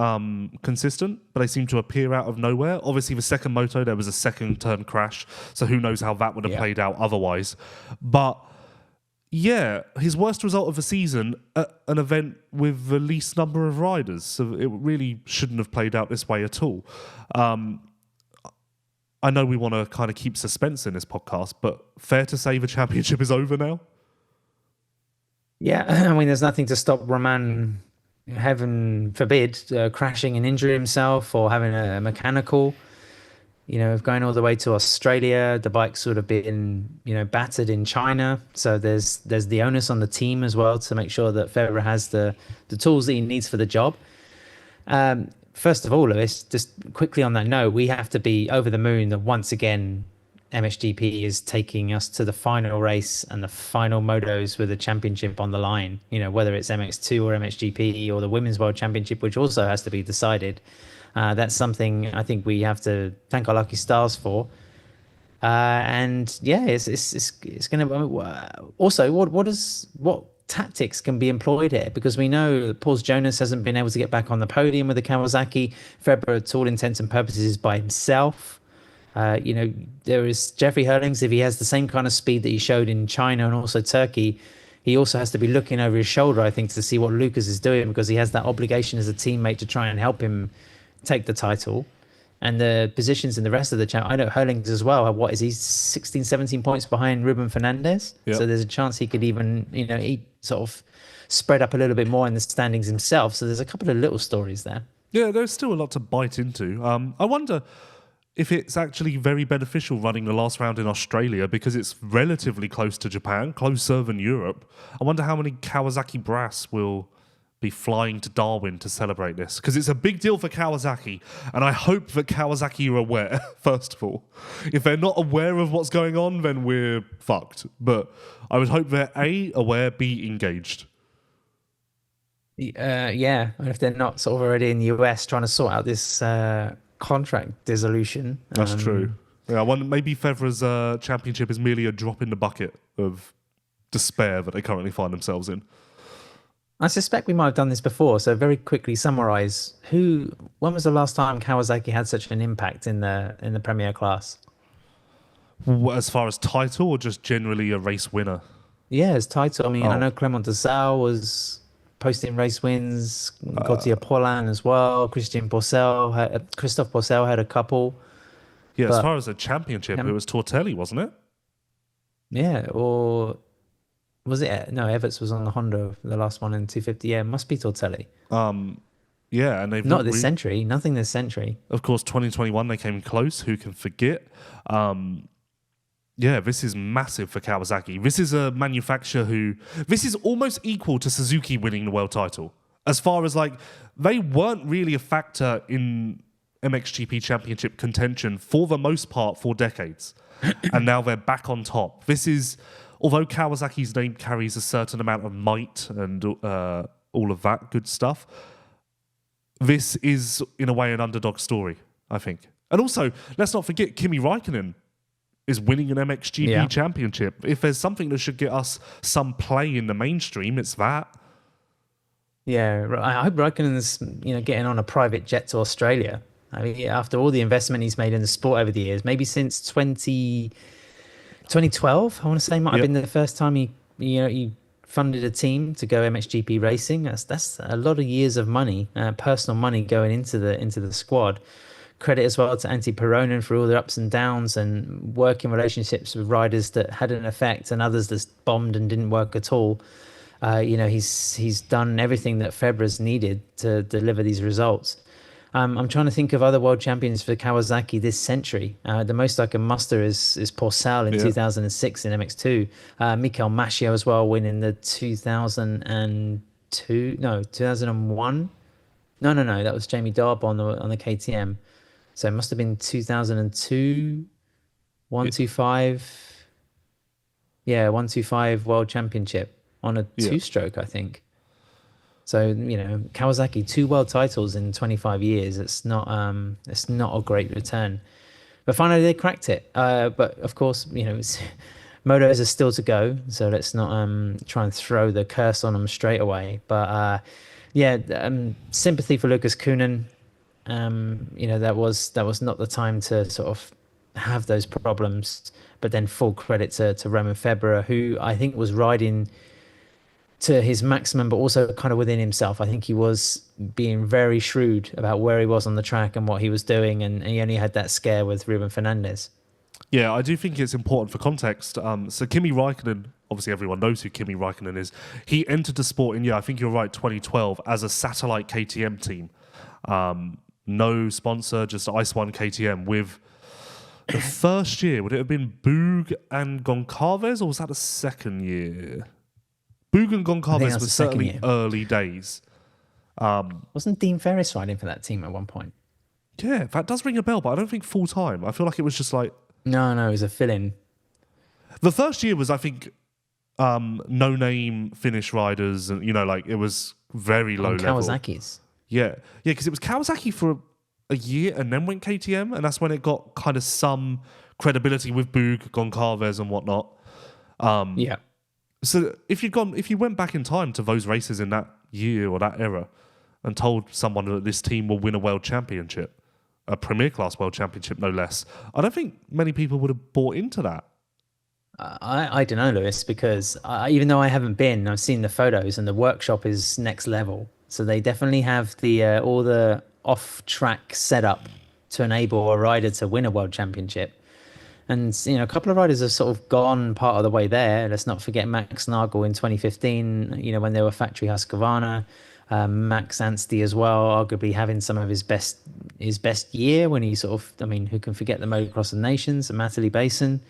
[SPEAKER 1] consistent, but they seem to appear out of nowhere. Obviously, the second moto, there was a second turn crash, so who knows how that would have played out otherwise. But yeah, his worst result of the season at an event with the least number of riders, so it really shouldn't have played out this way at all. I know we want to kind of keep suspense in this podcast, but fair to say the championship is over now?
[SPEAKER 2] Yeah, I mean, there's nothing to stop Romain, heaven forbid, crashing and injuring himself or having a mechanical. Going all the way to Australia, the bike's sort of been, battered in China. So there's the onus on the team as well to make sure that Febvre has the tools that he needs for the job. First of all, Lewis, just quickly on that note, we have to be over the moon that once again MXGP is taking us to the final race and the final motos with the championship on the line. Whether it's MX2 or MXGP or the Women's World Championship, which also has to be decided. That's something I think we have to thank our lucky stars for. And yeah, it's going to also what tactics can be employed here, because we know that Paul Jonas hasn't been able to get back on the podium with the Kawasaki. Febvre, to all intents and purposes, is by himself. There is Jeffrey Herlings. If he has the same kind of speed that he showed in China and also Turkey, he also has to be looking over his shoulder, I think, to see what Lucas is doing, because he has that obligation as a teammate to try and help him take the title. And the positions in the rest of the champ, I know Herlings as well. What is he, 16, 17 points behind Ruben Fernandez? Yep. So there's a chance he could even, he sort of spread up a little bit more in the standings himself. So there's a couple of little stories there.
[SPEAKER 1] Yeah, there's still a lot to bite into. I wonder if it's actually very beneficial running the last round in Australia, because it's relatively close to Japan, closer than Europe. I wonder how many Kawasaki brass will be flying to Darwin to celebrate this, because it's a big deal for Kawasaki, and I hope that Kawasaki are aware, first of all. If they're not aware of what's going on, then we're fucked. But I would hope they're A, aware, B, engaged.
[SPEAKER 2] Yeah, and if they're not sort of already in the US trying to sort out this contract dissolution.
[SPEAKER 1] That's true. Yeah, I wonder, maybe Febvre's championship is merely a drop in the bucket of despair that they currently find themselves in.
[SPEAKER 2] I suspect we might have done this before, so very quickly summarize when was the last time Kawasaki had such an impact in the Premier class?
[SPEAKER 1] As far as title, or just generally a race winner?
[SPEAKER 2] Yeah, as title. I mean, I know Clement Desal was posting race wins, Gautier Paulin as well, Christophe Porcel had a couple.
[SPEAKER 1] Yeah, as far as a championship, it was Tortelli, wasn't it?
[SPEAKER 2] Yeah, or was it? No, Everts was on the Honda, the last one in 250. Yeah, it must be Tortelli.
[SPEAKER 1] Yeah, and they've
[SPEAKER 2] not this century. Nothing this century.
[SPEAKER 1] Of course, 2021 they came close. Who can forget? Yeah, this is massive for Kawasaki. This is a manufacturer this is almost equal to Suzuki winning the world title. As far as they weren't really a factor in MXGP championship contention for the most part for decades, and now they're back on top. This is. Although Kawasaki's name carries a certain amount of might and all of that good stuff, this is, in a way, an underdog story, I think. And also, let's not forget, Kimi Räikkönen is winning an MXGP championship. If there's something that should get us some play in the mainstream, it's that.
[SPEAKER 2] Yeah, I hope Räikkönen's getting on a private jet to Australia. I mean, after all the investment he's made in the sport over the years, maybe since 2012, I want to say, might have been the first time he funded a team to go MXGP racing. That's a lot of years of money, personal money going into the squad. Credit as well to Antti Peronen for all the ups and downs and working relationships with riders that had an effect and others that bombed and didn't work at all. He's done everything that Febvre's needed to deliver these results. I'm trying to think of other world champions for Kawasaki this century. The most I can muster is Porcel in 2006 in MX2. Mikel Maschio as well, winning the 2001. No, that was Jamie Darb on the KTM. So it must have been 2002, 125. Yeah, 125 World Championship on a two-stroke, I think. So, Kawasaki, 2 world titles in 25 years. It's not a great return. But finally, they cracked it. But of course, motos are still to go. So let's not try and throw the curse on them straight away. But sympathy for Lucas Coenen. That was not the time to sort of have those problems. But then full credit to Romain Febvre, who I think was riding to his maximum, but also kind of within himself. I think he was being very shrewd about where he was on the track and what he was doing, and he only had that scare with Ruben Fernandez.
[SPEAKER 1] Yeah, I do think it's important for context. So Kimi Räikkönen, obviously everyone knows who Kimi Räikkönen is. He entered the sport in, I think you're right, 2012, as a satellite KTM team. No sponsor, just Ice One KTM with the first year. Would it have been Boog and Goncalves, or was that the second year? Boog and Goncalves was certainly early days.
[SPEAKER 2] Wasn't Dean Ferris riding for that team at one point?
[SPEAKER 1] Yeah, that does ring a bell, but I don't think full time. I feel like it was just like...
[SPEAKER 2] No, it was a fill-in.
[SPEAKER 1] The first year was, I think, no-name Finnish riders, and it was very low level.
[SPEAKER 2] Kawasaki's.
[SPEAKER 1] Yeah, because it was Kawasaki for a year and then went KTM, and that's when it got kind of some credibility with Boog, Goncalves and whatnot. So if you went back in time to those races in that year or that era and told someone that this team will win a world championship, a premier class world championship no less, I don't think many people would have bought into that.
[SPEAKER 2] I don't know, Lewis, because even though I haven't been, I've seen the photos and the workshop is next level. So they definitely have all the off-track setup to enable a rider to win a world championship. And, a couple of riders have sort of gone part of the way there. Let's not forget Max Nagel in 2015, when they were factory Husqvarna. Max Anstey as well, arguably having some of his best year when he sort of, who can forget the Motocross of Nations, and Matterley Basin.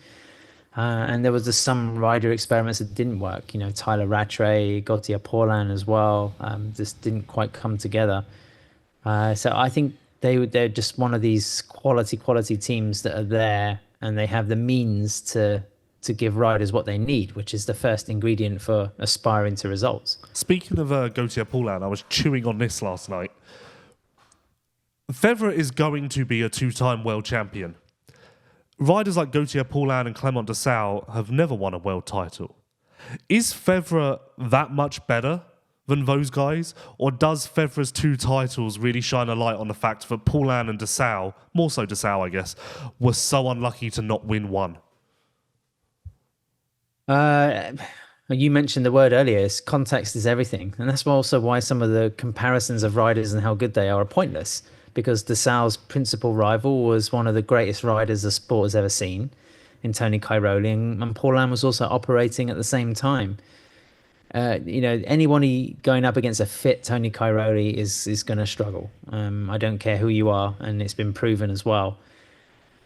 [SPEAKER 2] And there was just some rider experiments that didn't work. Tyler Rattray, Gautier Paulin as well, just didn't quite come together. So I think they're just one of these quality teams that are there, and they have the means to give riders what they need, which is the first ingredient for aspiring to results.
[SPEAKER 1] Speaking of Gautier Paulin, I was chewing on this last night. Febvre is going to be a 2-time world champion. Riders like Gautier Paulin and Clément Dessau have never won a world title. Is Febvre that much better than those guys? Or does Febvre's 2 titles really shine a light on the fact that Paulin and Dessau, more so Dessau I guess, were so unlucky to not win one?
[SPEAKER 2] You mentioned the word earlier, context is everything. And that's also why some of the comparisons of riders and how good they are pointless. Because Dessau's principal rival was one of the greatest riders the sport has ever seen in Tony Cairoli, and Paulin was also operating at the same time. Anyone going up against a fit Tony Cairoli is going to struggle. I don't care who you are, and it's been proven as well.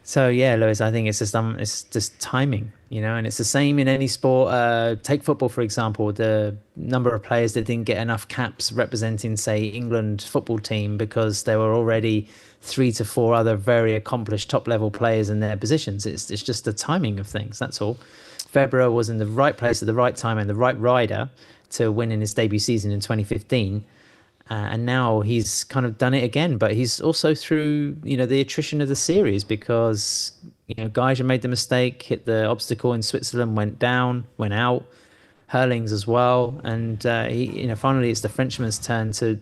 [SPEAKER 2] So yeah, Lewis, I think it's just timing, and it's the same in any sport. Take football, for example, the number of players that didn't get enough caps representing, say, England football team because there were already 3 to 4 other very accomplished top-level players in their positions. It's just the timing of things, that's all. Febvre was in the right place at the right time and the right rider to win in his debut season in 2015. And now he's kind of done it again, but he's also through, the attrition of the series because, Geiger made the mistake, hit the obstacle in Switzerland, went out, Herlings as well. And, finally it's the Frenchman's turn to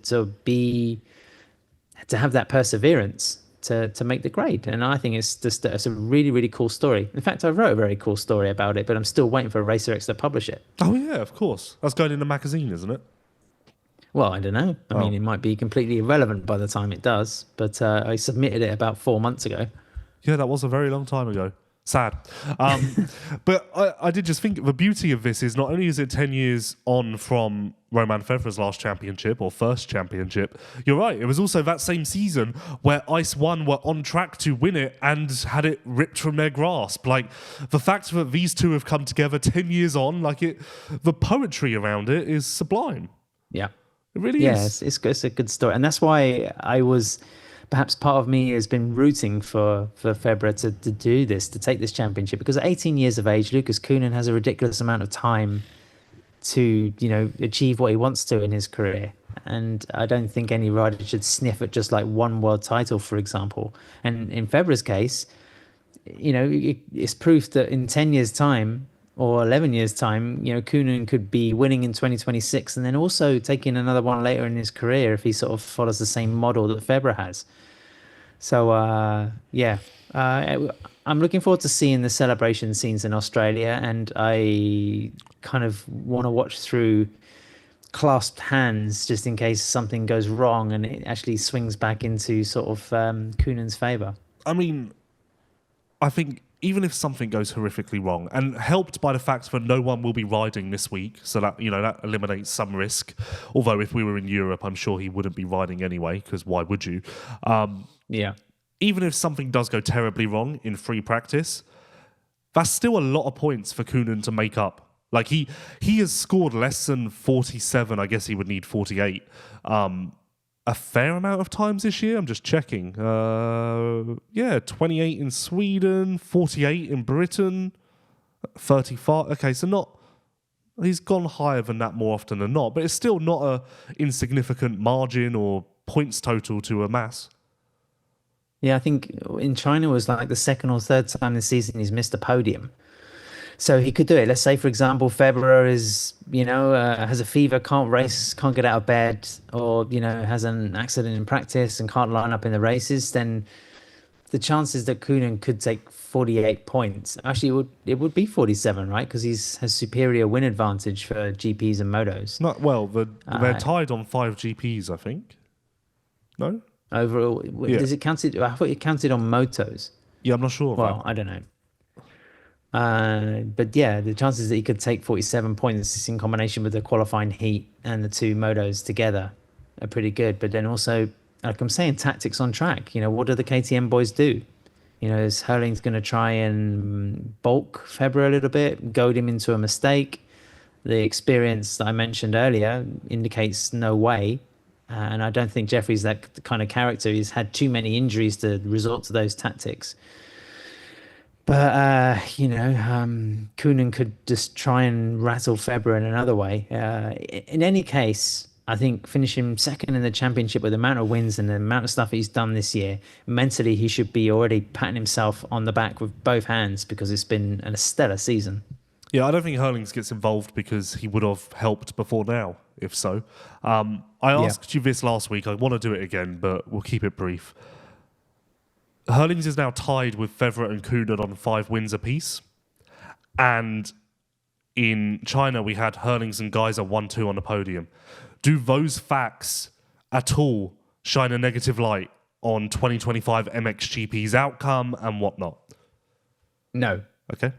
[SPEAKER 2] have that perseverance. to make the grade. And I think it's a really, really cool story. In fact, I wrote a very cool story about it, but I'm still waiting for RacerX to publish it.
[SPEAKER 1] Oh, yeah, of course. That's going in the magazine, isn't it?
[SPEAKER 2] Well, I don't know. I mean, it might be completely irrelevant by the time it does, but I submitted it about 4 months ago.
[SPEAKER 1] Yeah, that was a very long time ago. Sad. But I did just think the beauty of this is not only is it 10 years on from Romain Febvre's last championship or first championship, you're right, it was also that same season where Ice One were on track to win it and had it ripped from their grasp. Like, the fact that these two have come together 10 years on, the poetry around it is sublime.
[SPEAKER 2] Yeah.
[SPEAKER 1] It really is.
[SPEAKER 2] Yeah, it's a good story. And that's why perhaps part of me has been rooting for Febvre to do this, to take this championship, because at 18 years of age, Lucas Coenen has a ridiculous amount of time to, achieve what he wants to in his career. And I don't think any rider should sniff at just like one world title, for example. And in Febvre's case, it's proof that in 10 years' time or 11 years' time, Coenen could be winning in 2026 and then also taking another one later in his career if he sort of follows the same model that Febvre has. So, I'm looking forward to seeing the celebration scenes in Australia, and I kind of want to watch through clasped hands just in case something goes wrong and it actually swings back into sort of Coenen's favour.
[SPEAKER 1] I mean, I think even if something goes horrifically wrong, and helped by the fact that no one will be riding this week, so that that eliminates some risk. Although if we were in Europe, I'm sure he wouldn't be riding anyway, because why would you?
[SPEAKER 2] Yeah.
[SPEAKER 1] Even if something does go terribly wrong in free practice, that's still a lot of points for Coenen to make up. Like he has scored less than 47. I guess he would need 48. A fair amount of times this year. I'm just checking. 28 in Sweden, 48 in Britain, 35. Okay, so he's gone higher than that more often than not, but it's still not a insignificant margin or points total to amass.
[SPEAKER 2] Yeah, I think in China was like the second or third time this season he's missed a podium. So he could do it. Let's say, for example, Febvre is, has a fever, can't race, can't get out of bed, or, has an accident in practice and can't line up in the races, then the chances that Coenen could take 48 points, actually it would be 47, right? Because he has superior win advantage for GPs and motos.
[SPEAKER 1] They're tied on 5 GPs, I think. No?
[SPEAKER 2] Overall,
[SPEAKER 1] yeah.
[SPEAKER 2] Does it count it? I thought it counted on motos.
[SPEAKER 1] Yeah, I'm not sure.
[SPEAKER 2] Well, I don't know. But yeah, the chances that he could take 47 points in combination with the qualifying heat and the two motos together are pretty good. But then also, like I'm saying, tactics on track. What do the KTM boys do? Is Herlings going to try and bulk Febvre a little bit, goad him into a mistake? The experience that I mentioned earlier indicates no way. And I don't think Jeffrey's that kind of character. He's had too many injuries to resort to those tactics. But, Coenen could just try and rattle Febvre in another way. In any case, I think finishing second in the championship with the amount of wins and the amount of stuff he's done this year, mentally he should be already patting himself on the back with both hands because it's been a stellar season.
[SPEAKER 1] Yeah, I don't think Herlings gets involved because he would have helped before now, if so. I asked you this last week. I want to do it again, but we'll keep it brief. Herlings is now tied with Febvre and Coenen on 5 wins apiece. And in China, we had Herlings and Geiser 1-2 on the podium. Do those facts at all shine a negative light on 2025 MXGP's outcome and whatnot?
[SPEAKER 2] No.
[SPEAKER 1] Okay.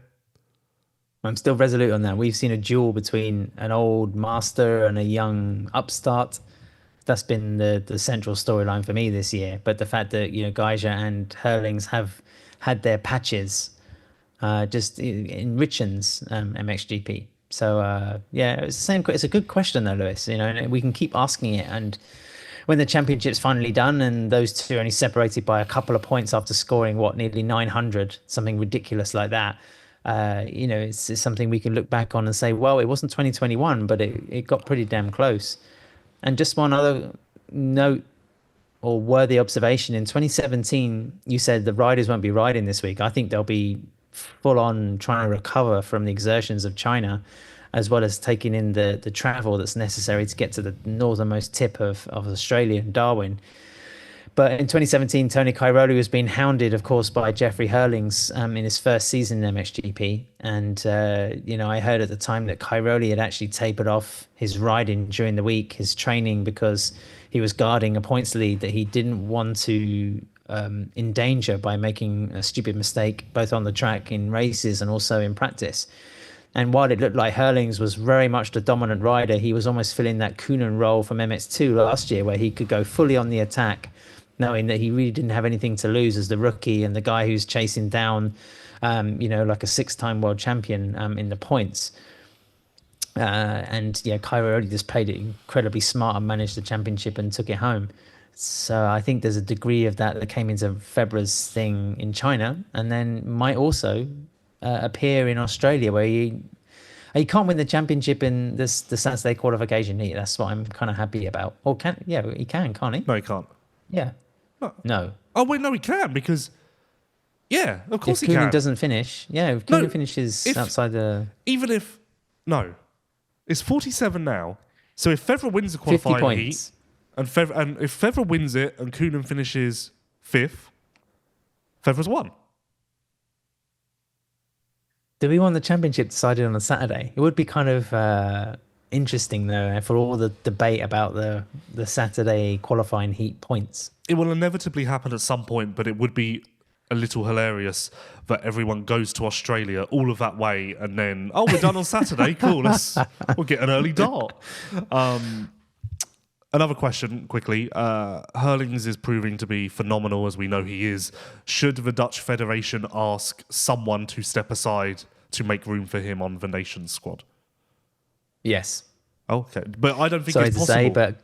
[SPEAKER 2] I'm still resolute on that. We've seen a duel between an old master and a young upstart. That's been the central storyline for me this year. But the fact that Geiger and Herlings have had their patches just enriches MXGP. So it's the same. It's a good question though, Lewis. And we can keep asking it. And when the championship's finally done, and those two are only separated by a couple of points after scoring nearly 900, something ridiculous like that. It's something we can look back on and say, well, it wasn't 2021, but it got pretty damn close. And just one other note or worthy observation, in 2017, you said the riders won't be riding this week. I think they'll be full on trying to recover from the exertions of China, as well as taking in the travel that's necessary to get to the northernmost tip of Australia and Darwin. But in 2017, Tony Cairoli was being hounded, of course, by Jeffrey Herlings in his first season in MXGP. And, I heard at the time that Cairoli had actually tapered off his riding during the week, his training, because he was guarding a points lead that he didn't want to endanger by making a stupid mistake, both on the track in races and also in practice. And while it looked like Herlings was very much the dominant rider, he was almost filling that Coenen role from MX2 last year, where he could go fully on the attack, knowing that he really didn't have anything to lose as the rookie and the guy who's chasing down, like a 6-time world champion in the points. Cairoli just played it incredibly smart and managed the championship and took it home. So I think there's a degree of that came into Febvre's thing in China, and then might also appear in Australia, where he can't win the championship in the Saturday qualification heat. That's what I'm kind of happy about. Or he can, can't he?
[SPEAKER 1] No, he can't.
[SPEAKER 2] Yeah. No.
[SPEAKER 1] Oh, wait, no, he can, because, yeah, of course
[SPEAKER 2] if
[SPEAKER 1] he can.
[SPEAKER 2] Coenen doesn't finish, if Coenen finishes outside the...
[SPEAKER 1] Even if... No. It's 47 now. So if Febvre wins the qualifying heat, and if Febvre wins it and Coenen finishes 5th, Febvre's won.
[SPEAKER 2] Do we want the championship decided on a Saturday? It would be kind of... interesting though, for all the debate about the Saturday qualifying heat points.
[SPEAKER 1] It will inevitably happen at some point, but it would be a little hilarious that everyone goes to Australia all of that way and then, we're done on Saturday, cool, we'll get an early dart. Another question quickly. Herlings is proving to be phenomenal, as we know he is. Should the Dutch Federation ask someone to step aside to make room for him on the nations squad?
[SPEAKER 2] Yes.
[SPEAKER 1] Okay, but I don't think
[SPEAKER 2] Sorry
[SPEAKER 1] it's
[SPEAKER 2] to
[SPEAKER 1] possible.
[SPEAKER 2] say, but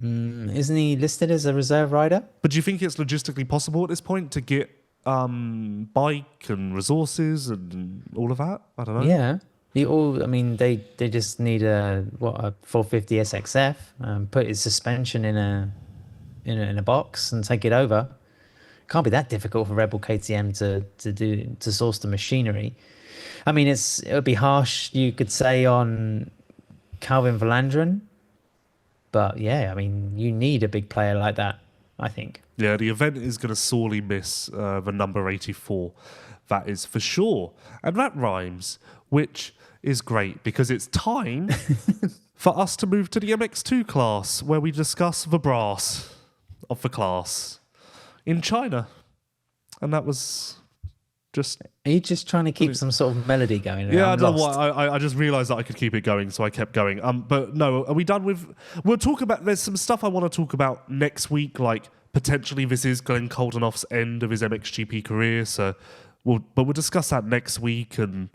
[SPEAKER 2] isn't he listed as a reserve rider?
[SPEAKER 1] But do you think it's logistically possible at this point to get bike and resources and all of that? I don't know.
[SPEAKER 2] Yeah. They just need a 450 SXF, put his suspension in a box and take it over. Can't be that difficult for Rebel KTM to source the machinery. I mean, it would be harsh, you could say, on Calvin Verlanderen, but you need a big player like that, I think.
[SPEAKER 1] Yeah, the event is going to sorely miss the number 84. That is for sure. And that rhymes, which is great because it's time for us to move to the MX2 class, where we discuss the brass of the class in China. And that was... Are
[SPEAKER 2] you just trying to keep some sort of melody going?
[SPEAKER 1] Yeah, I don't know why. I just realised that I could keep it going, so I kept going. But no, are we done with... We'll talk about... There's some stuff I want to talk about next week, like potentially this is Glenn Coldenoff's end of his MXGP career, so we'll discuss that next week, and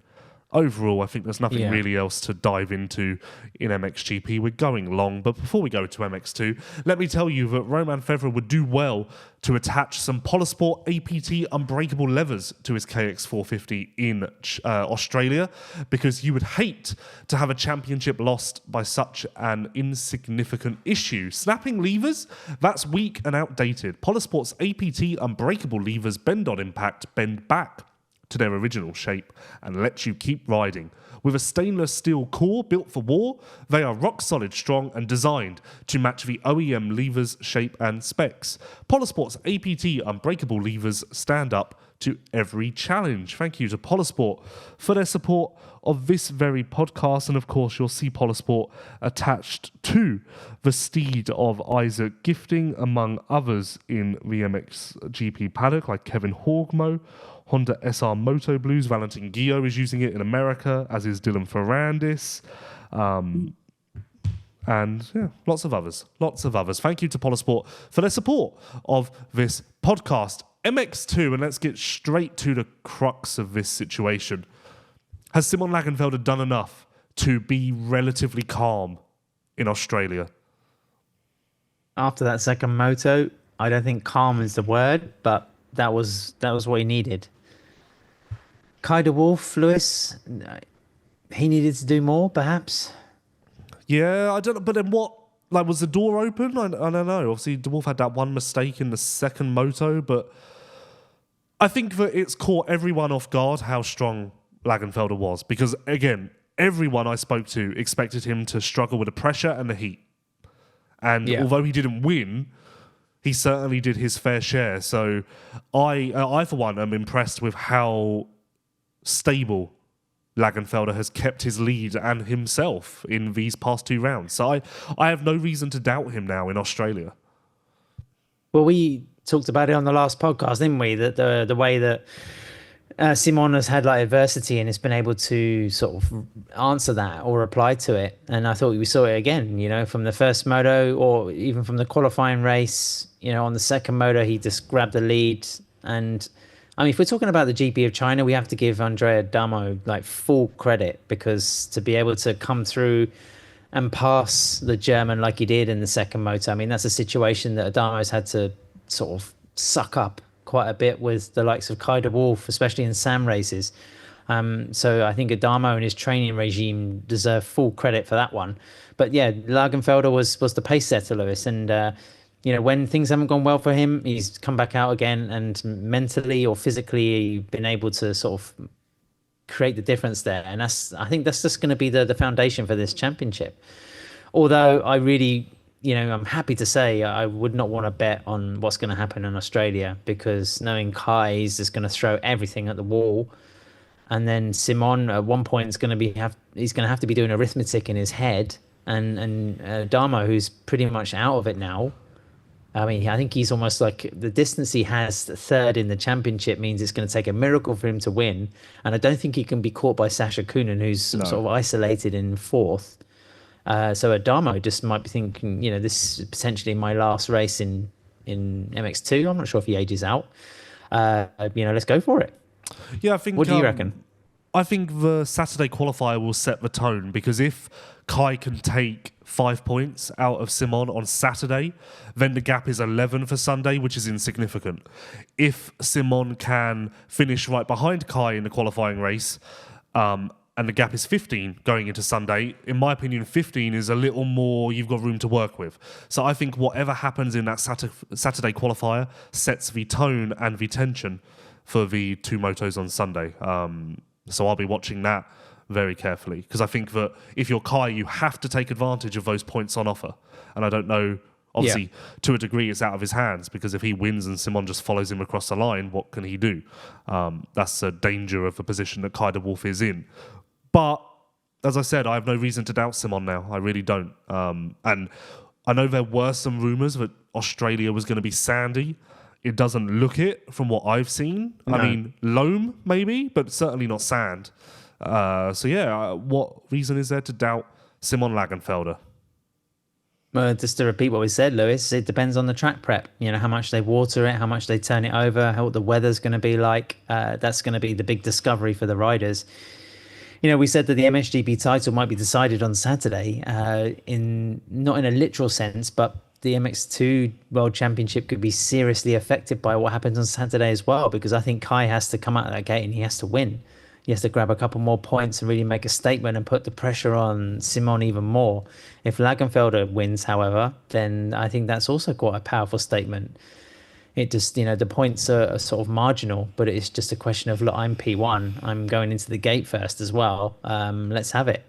[SPEAKER 1] overall, I think there's nothing really else to dive into in MXGP. We're going long, but before we go to MX2, let me tell you that Romain Febvre would do well to attach some Polisport APT unbreakable levers to his KX450 in Australia, because you would hate to have a championship lost by such an insignificant issue. Snapping levers? That's weak and outdated. Polisport's APT unbreakable levers bend on impact, bend back to their original shape and let you keep riding. With a stainless steel core built for war, they are rock solid strong and designed to match the OEM levers shape and specs. Polisport's APT unbreakable levers stand up to every challenge. Thank you to Polisport for their support of this very podcast, and of course you'll see Polisport attached to the steed of Isaac Gifting, among others in the MXGP paddock, like Kevin Horgmo, Honda SR Moto Blues, Valentin Guillot is using it in America, as is Dylan Ferrandis. And yeah, lots of others. Thank you to Polisport for their support of this podcast. MX2, and let's get straight to the crux of this situation. Has Simon Längenfelder done enough to be relatively calm in Australia?
[SPEAKER 2] After that second moto, I don't think calm is the word, but that was what he needed. Kai de Wolf, Lewis, he needed to do more, perhaps.
[SPEAKER 1] Yeah, I don't know. But then what? Like, was the door open? I don't know. Obviously, de Wolf had that one mistake in the second moto, but I think that it's caught everyone off guard how strong Längenfelder was. Because, again, everyone I spoke to expected him to struggle with the pressure and the heat. And although he didn't win, he certainly did his fair share. So I for one, am impressed with how stable Längenfelder has kept his lead and himself in these past 2 rounds. So I have no reason to doubt him now in Australia.
[SPEAKER 2] Well, we talked about it on the last podcast, didn't we? That the way that Simon has had like adversity and has been able to sort of answer that or reply to it. And I thought we saw it again, from the first moto or even from the qualifying race. On the second moto, he just grabbed the lead. And I mean, if we're talking about the GP of China, we have to give Andrea Damo like full credit, because to be able to come through and pass the German like he did in the second moto, I mean, that's a situation that Adamo's had to sort of suck up quite a bit with the likes of Kai de Wolf, especially in SAM races. So I think Adamo and his training regime deserve full credit for that one. But yeah, Längenfelder was the pace setter, Lewis. And, when things haven't gone well for him, he's come back out again and mentally or physically been able to sort of create the difference there. And I think that's just going to be the foundation for this championship. Although I really... I'm happy to say I would not want to bet on what's going to happen in Australia, because knowing Kai, he's just going to throw everything at the wall. And then Simon at one point is going to he's going to have to be doing arithmetic in his head. And Damo, who's pretty much out of it now. I mean, I think he's almost like the distance he has third in the championship means it's going to take a miracle for him to win. And I don't think he can be caught by Sacha Coenen, who's sort of isolated in fourth. So Adamo just might be thinking, this is potentially my last race in MX2. I'm not sure if he ages out. Let's go for it.
[SPEAKER 1] Yeah, I think.
[SPEAKER 2] What do you reckon?
[SPEAKER 1] I think the Saturday qualifier will set the tone, because if Kai can take 5 points out of Simon on Saturday, then the gap is 11 for Sunday, which is insignificant. If Simon can finish right behind Kai in the qualifying race, and the gap is 15 going into Sunday, in my opinion, 15 is a little more, you've got room to work with. So I think whatever happens in that Saturday qualifier sets the tone and the tension for the 2 motos on Sunday. So I'll be watching that very carefully, because I think that if you're Kai, you have to take advantage of those points on offer. And I don't know, obviously, to a degree, it's out of his hands, because if he wins and Simon just follows him across the line, what can he do? That's a danger of the position that Kai de Wolf is in. But, as I said, I have no reason to doubt Simon now. I really don't. And I know there were some rumours that Australia was going to be sandy. It doesn't look it from what I've seen. No. I mean, loam, maybe, but certainly not sand. What reason is there to doubt Simon Längenfelder?
[SPEAKER 2] Well, just to repeat what we said, Lewis, it depends on the track prep. How much they water it, how much they turn it over, how the weather's going to be like. That's going to be the big discovery for the riders. We said that the MXGP title might be decided on Saturday, not in a literal sense, but the MX2 World Championship could be seriously affected by what happens on Saturday as well, because I think Kai has to come out of that gate and he has to win. He has to grab a couple more points and really make a statement and put the pressure on Simon even more. If Längenfelder wins, however, then I think that's also quite a powerful statement. It just, the points are sort of marginal, but it's just a question of, look, I'm P1. I'm going into the gate first as well. Let's have it.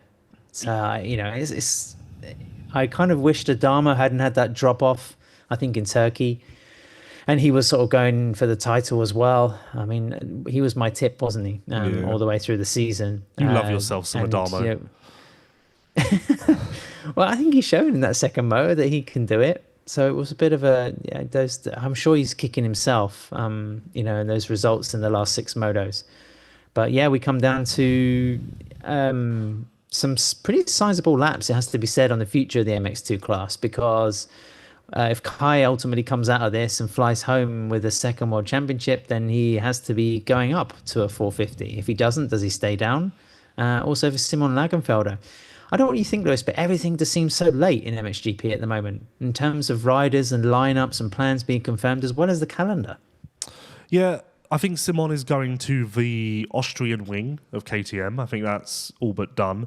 [SPEAKER 2] So, I kind of wished Adamo hadn't had that drop off, I think, in Turkey. And he was sort of going for the title as well. I mean, he was my tip, wasn't he? All the way through the season.
[SPEAKER 1] You love yourself some Adamo.
[SPEAKER 2] Well, I think he's shown in that second moto that he can do it. So it was a bit of I'm sure he's kicking himself, in those results in the last 6 motos. But yeah, we come down to some pretty sizable laps, it has to be said, on the future of the MX2 class, because if Kai ultimately comes out of this and flies home with a second World Championship, then he has to be going up to a 450. If he doesn't, does he stay down? Also for Simon Längenfelder. I don't know what you think, Lewis, but everything just seems so late in MXGP at the moment, in terms of riders and lineups and plans being confirmed, as well as the calendar.
[SPEAKER 1] Yeah, I think Simon is going to the Austrian wing of KTM. I think that's all but done.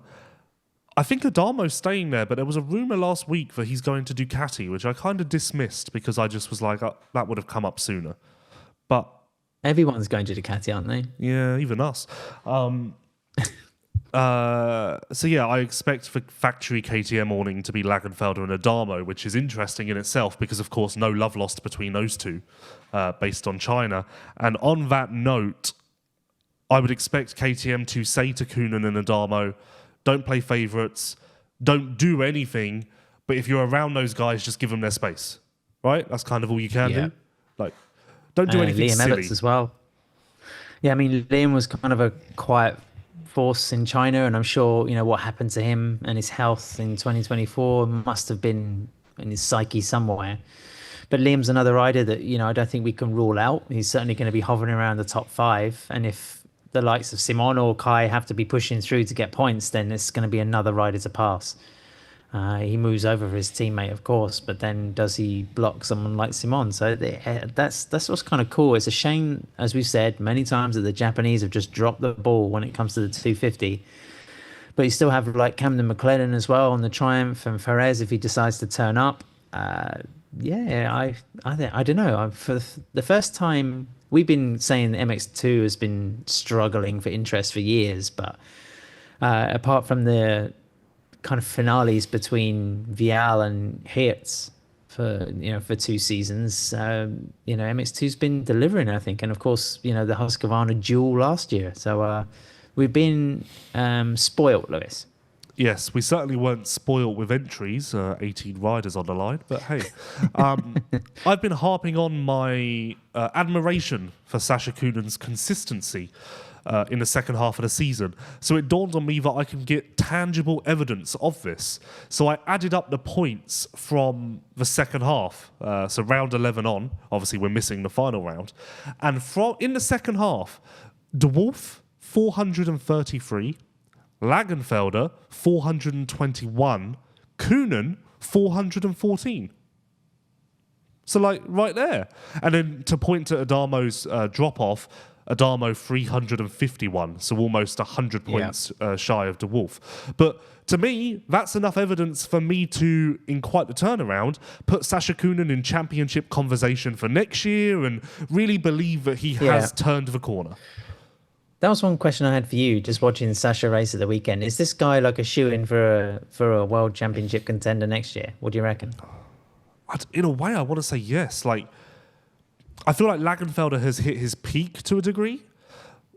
[SPEAKER 1] I think Adamo's staying there, but there was a rumour last week that he's going to Ducati, which I kind of dismissed because I just was like, that would have come up sooner. But
[SPEAKER 2] everyone's going to Ducati, aren't they?
[SPEAKER 1] Yeah, even us. So yeah, I expect for factory KTM awning to be Längenfelder and Adamo, which is interesting in itself because, of course, no love lost between those two, based on China. And on that note, I would expect KTM to say to Coenen and Adamo, don't play favourites, don't do anything, but if you're around those guys, just give them their space, right? That's kind of all you can do. Like, don't do anything
[SPEAKER 2] Liam
[SPEAKER 1] silly.
[SPEAKER 2] Everts as well. Yeah, I mean, Liam was kind of a quiet force in China, and I'm sure, what happened to him and his health in 2024 must have been in his psyche somewhere. But Liam's another rider that, I don't think we can rule out. He's certainly going to be hovering around the top 5. And if the likes of Simon or Kai have to be pushing through to get points, then it's going to be another rider to pass. He moves over for his teammate, of course, but then does he block someone like Simon? So that's what's kind of cool. It's a shame, as we've said many times, that the Japanese have just dropped the ball when it comes to the 250. But you still have like Camden McLennan as well on the Triumph, and Perez if he decides to turn up. I don't know. For the first time, we've been saying that MX2 has been struggling for interest for years, but apart from the kind of finales between Vialle and Hertz for 2 seasons, MX2's been delivering, I think, and of course the Husqvarna duel last year. So we've been spoilt, Lewis.
[SPEAKER 1] Yes, we certainly weren't spoiled with entries, 18 riders on the line, but hey. I've been harping on my admiration for Sacha Coenen's consistency in the second half of the season. So it dawned on me that I can get tangible evidence of this. So I added up the points from the second half. So round 11 on, obviously we're missing the final round. And in the second half, De Wolf, 433, Längenfelder, 421, Coenen, 414. So, like, right there. And then to point to Adamo's drop-off, Adamo 351, so almost 100 points shy of De Wolf. But to me, that's enough evidence for me to, in quite the turnaround, put Sacha Coenen in championship conversation for next year and really believe that he has turned the corner.
[SPEAKER 2] That was one question I had for you, just watching Sacha race at the weekend. Is this guy like a shoo-in for a world championship contender next year? What do you reckon?
[SPEAKER 1] In a way, I want to say yes. Like, I feel like Längenfelder has hit his peak to a degree,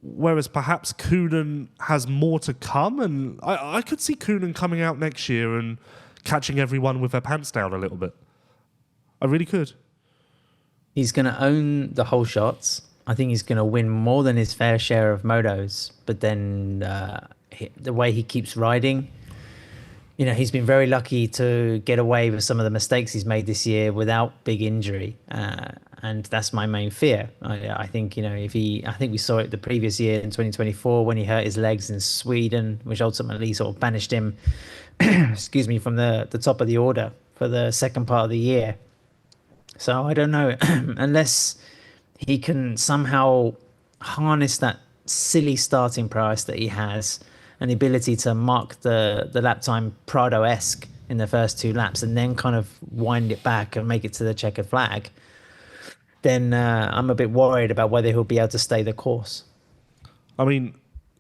[SPEAKER 1] whereas perhaps Coenen has more to come. And I could see Coenen coming out next year and catching everyone with their pants down a little bit. I really could.
[SPEAKER 2] He's going to own the whole shots. I think he's going to win more than his fair share of motos. But then the way he keeps riding, he's been very lucky to get away with some of the mistakes he's made this year without big injury. And that's my main fear. I think, I think we saw it the previous year in 2024 when he hurt his legs in Sweden, which ultimately sort of banished him, from the top of the order for the second part of the year. So I don't know, unless he can somehow harness that silly starting price that he has and the ability to mark the lap time Prado-esque in the first 2 laps and then kind of wind it back and make it to the checkered flag, then I'm a bit worried about whether he'll be able to stay the course.
[SPEAKER 1] I mean,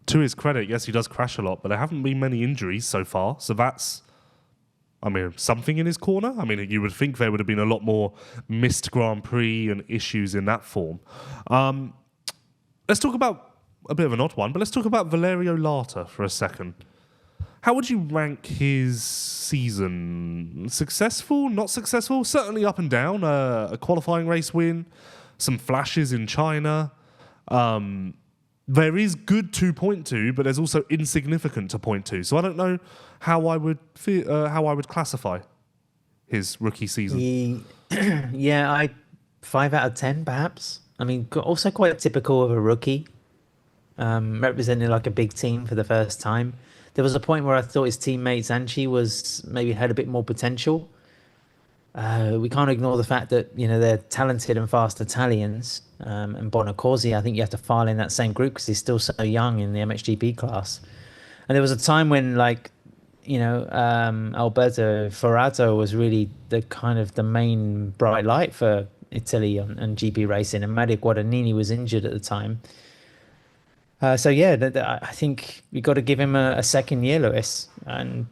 [SPEAKER 1] to his credit, yes, he does crash a lot, but there haven't been many injuries so far. So that's, something in his corner. You would think there would have been a lot more missed Grand Prix and issues in that form. Let's talk about a bit of an odd one, but let's talk about Valerio Lata for a second. How would you rank his season? Successful? Not successful? Certainly up and down. A qualifying race win, some flashes in China. There is good to point to, but there's also insignificant to point to. So I don't know how I would classify his rookie season.
[SPEAKER 2] 5 out of 10 perhaps. Also quite typical of a rookie, representing like a big team for the first time. There was a point where I thought his teammate Zanchi maybe had a bit more potential. We can't ignore the fact that they're talented and fast Italians, and Bonacorsi, I think you have to file in that same group because he's still so young in the MXGP class. And there was a time when Alberto Ferrato was really the main bright light for Italy and GP racing, and Mario Guadagnini was injured at the time. So yeah, I think we got to give him a second year, Lewis. And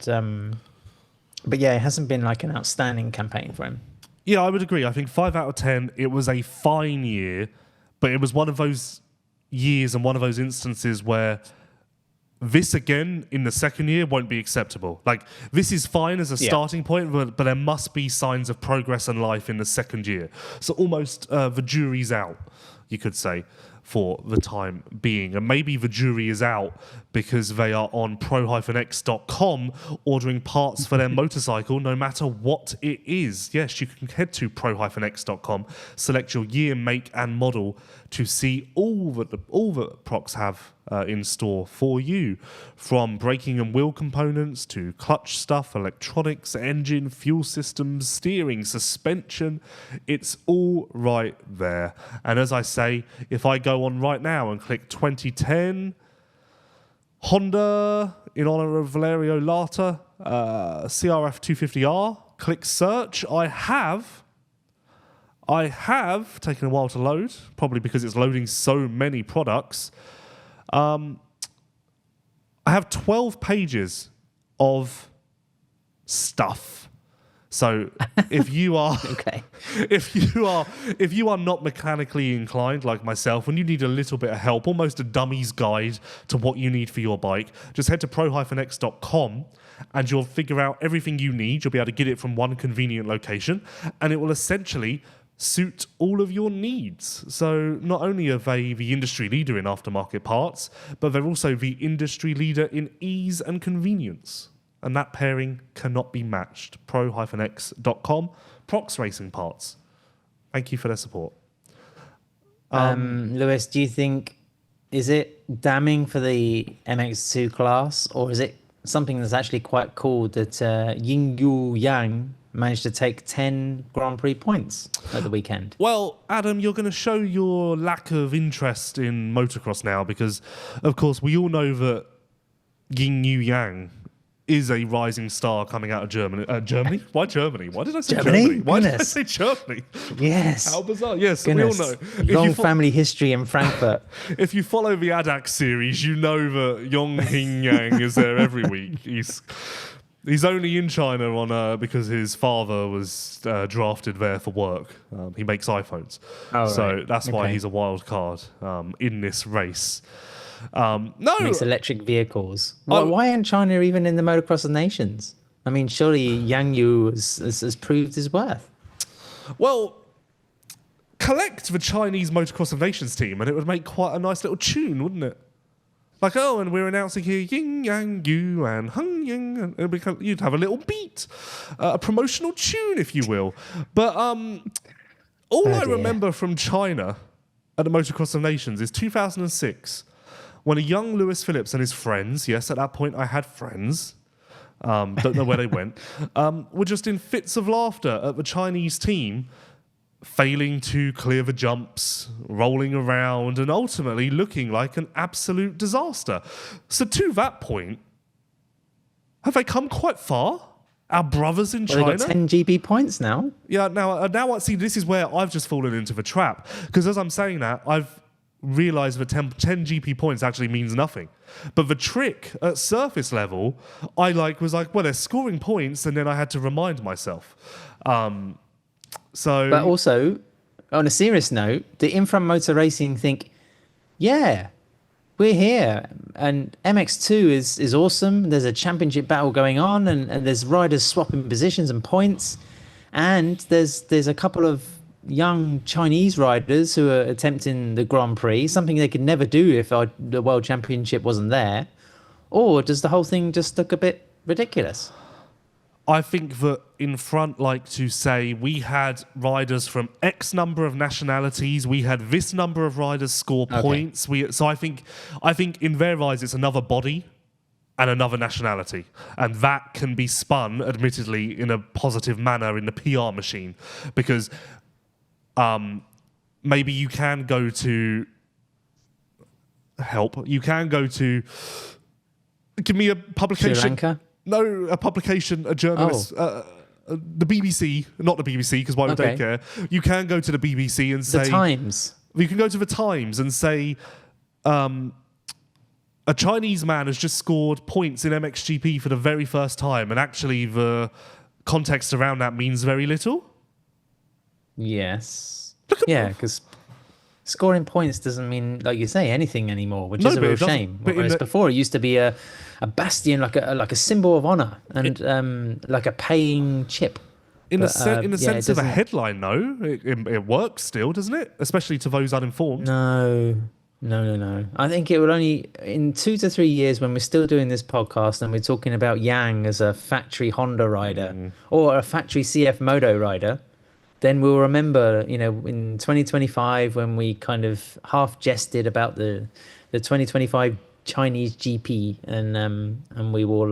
[SPEAKER 2] but yeah, it hasn't been like an outstanding campaign for him.
[SPEAKER 1] Yeah, I would agree. I think 5 out of 10, it was a fine year, but it was one of those years and one of those instances where this again in the second year won't be acceptable. Like, this is fine as a starting point, but there must be signs of progress and life in the second year. So almost the jury's out, you could say, for the time being. And maybe the jury is out because they are on pro-x.com ordering parts for their motorcycle, no matter what it is. Yes, you can head to pro-x.com, select your year, make, and model to see all that Prox have in store for you, from braking and wheel components to clutch stuff, electronics, engine, fuel systems, steering, suspension. It's all right there. And as I say, if I go on right now and click 2010 Honda in honor of Valerio Lata, CRF 250R, click search, I have taken a while to load, probably because it's loading so many products. I have 12 pages of stuff. So if you are if you are not mechanically inclined like myself, and you need a little bit of help, almost a dummy's guide to what you need for your bike, just head to pro-x.com and you'll figure out everything you need. You'll be able to get it from one convenient location, and it will essentially suit all of your needs. So not only are they the industry leader in aftermarket parts, but they're also the industry leader in ease and convenience. And that pairing cannot be matched. pro-x.com, Prox Racing Parts. Thank you for their support.
[SPEAKER 2] Lewis, do you think, is it damning for the MX2 class, or is it something that's actually quite cool that Ying Yang managed to take 10 Grand Prix points at the weekend?
[SPEAKER 1] Well, Adam, you're going to show your lack of interest in motocross now because, of course, we all know that Ying Yang is a rising star coming out of Germany. Germany? Why Germany? Why did I say Germany? Why did I say Germany?
[SPEAKER 2] Yes.
[SPEAKER 1] How bizarre. Yes,
[SPEAKER 2] Goodness.
[SPEAKER 1] we all know.
[SPEAKER 2] Long family history in Frankfurt.
[SPEAKER 1] If you follow the ADAC series, you know that Yong Hing Yang is there every week. He's only in China on because his father was drafted there for work. He makes iPhones. So that's why he's a wild card in this race.
[SPEAKER 2] Makes electric vehicles. Why isn't China even in the Motocross of Nations? I mean, surely Yang Yu has proved his worth.
[SPEAKER 1] Well, collect the Chinese Motocross of Nations team and it would make quite a nice little tune, wouldn't it? Like, and we're announcing here Ying Yang Yu and Hung Ying, and you'd have a little beat, a promotional tune, if you will. But I remember from China at the Motocross of Nations is 2006, when a young Lewis Phillips and his friends, yes, at that point I had friends, don't know where they went, were just in fits of laughter at the Chinese team failing to clear the jumps, rolling around, and ultimately looking like an absolute disaster. So to that point, have they come quite far? Our brothers in China?
[SPEAKER 2] They got 10 GB points now.
[SPEAKER 1] Yeah, now see, this is where I've just fallen into the trap. Because as I'm saying that, I've realised that 10 GP points actually means nothing. But the trick at surface level, was like, well, they're scoring points, and then I had to remind myself. But
[SPEAKER 2] also, on a serious note, the Infront Motor Racing think, yeah, we're here, and MX2 is awesome. There's a championship battle going on, and there's riders swapping positions and points, and there's a couple of young Chinese riders who are attempting the Grand Prix, something they could never do if the World Championship wasn't there. Or does the whole thing just look a bit ridiculous?
[SPEAKER 1] I think that Infront like to say we had riders from X number of nationalities, we had this number of riders score points. So I think in their eyes it's another body and another nationality, and that can be spun, admittedly, in a positive manner in the PR machine, because maybe you can go to give me a publication.
[SPEAKER 2] Sri Lanka?
[SPEAKER 1] No, a publication, a journalist, the BBC, not the BBC, because why would they care? You can go to the BBC and say...
[SPEAKER 2] The Times.
[SPEAKER 1] You can go to the Times and say, a Chinese man has just scored points in MXGP for the very first time, and actually the context around that means very little?
[SPEAKER 2] Yes. Yeah, because scoring points doesn't mean, like you say, anything anymore, which is a
[SPEAKER 1] but
[SPEAKER 2] real
[SPEAKER 1] it doesn't.
[SPEAKER 2] shame.
[SPEAKER 1] But
[SPEAKER 2] Whereas before, it used to be a bastion, like a symbol of honor, and like a paying chip.
[SPEAKER 1] In the
[SPEAKER 2] yeah,
[SPEAKER 1] sense of a headline, though, it works still, doesn't it? Especially to those uninformed.
[SPEAKER 2] No. I think it will only, in 2 to 3 years, when we're still doing this podcast and we're talking about Yang as a factory Honda rider or a factory CF Moto rider, then we'll remember, in 2025, when we kind of half jested about the 2025 Chinese GP, and we will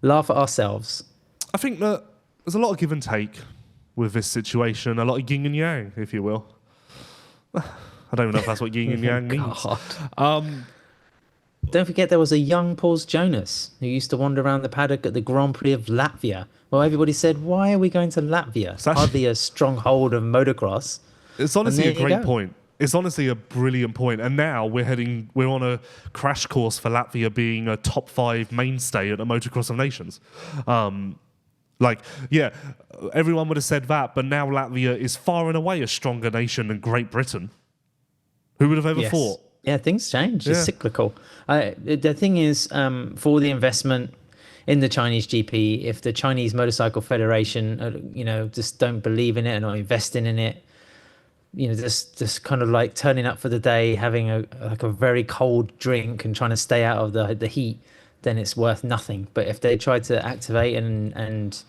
[SPEAKER 2] laugh at ourselves.
[SPEAKER 1] I think that there's a lot of give and take with this situation, a lot of yin and yang, if you will. I don't even know if that's what yin and yang means.
[SPEAKER 2] Don't forget there was a young Paul Jonas who used to wander around the paddock at the Grand Prix of Latvia. Well, everybody said, why are we going to Latvia? It's hardly a stronghold of motocross.
[SPEAKER 1] It's honestly a great point. It's honestly a brilliant point. And now we're on a crash course for Latvia being a top 5 mainstay at the Motocross of Nations. Everyone would have said that, but now Latvia is far and away a stronger nation than Great Britain. Who would have ever thought?
[SPEAKER 2] Yeah, things change. It's cyclical. The thing is, for the investment in the Chinese GP, if the Chinese Motorcycle Federation, just don't believe in it and not investing in it, just kind of like turning up for the day, having a very cold drink and trying to stay out of the heat, then it's worth nothing. But if they try to activate and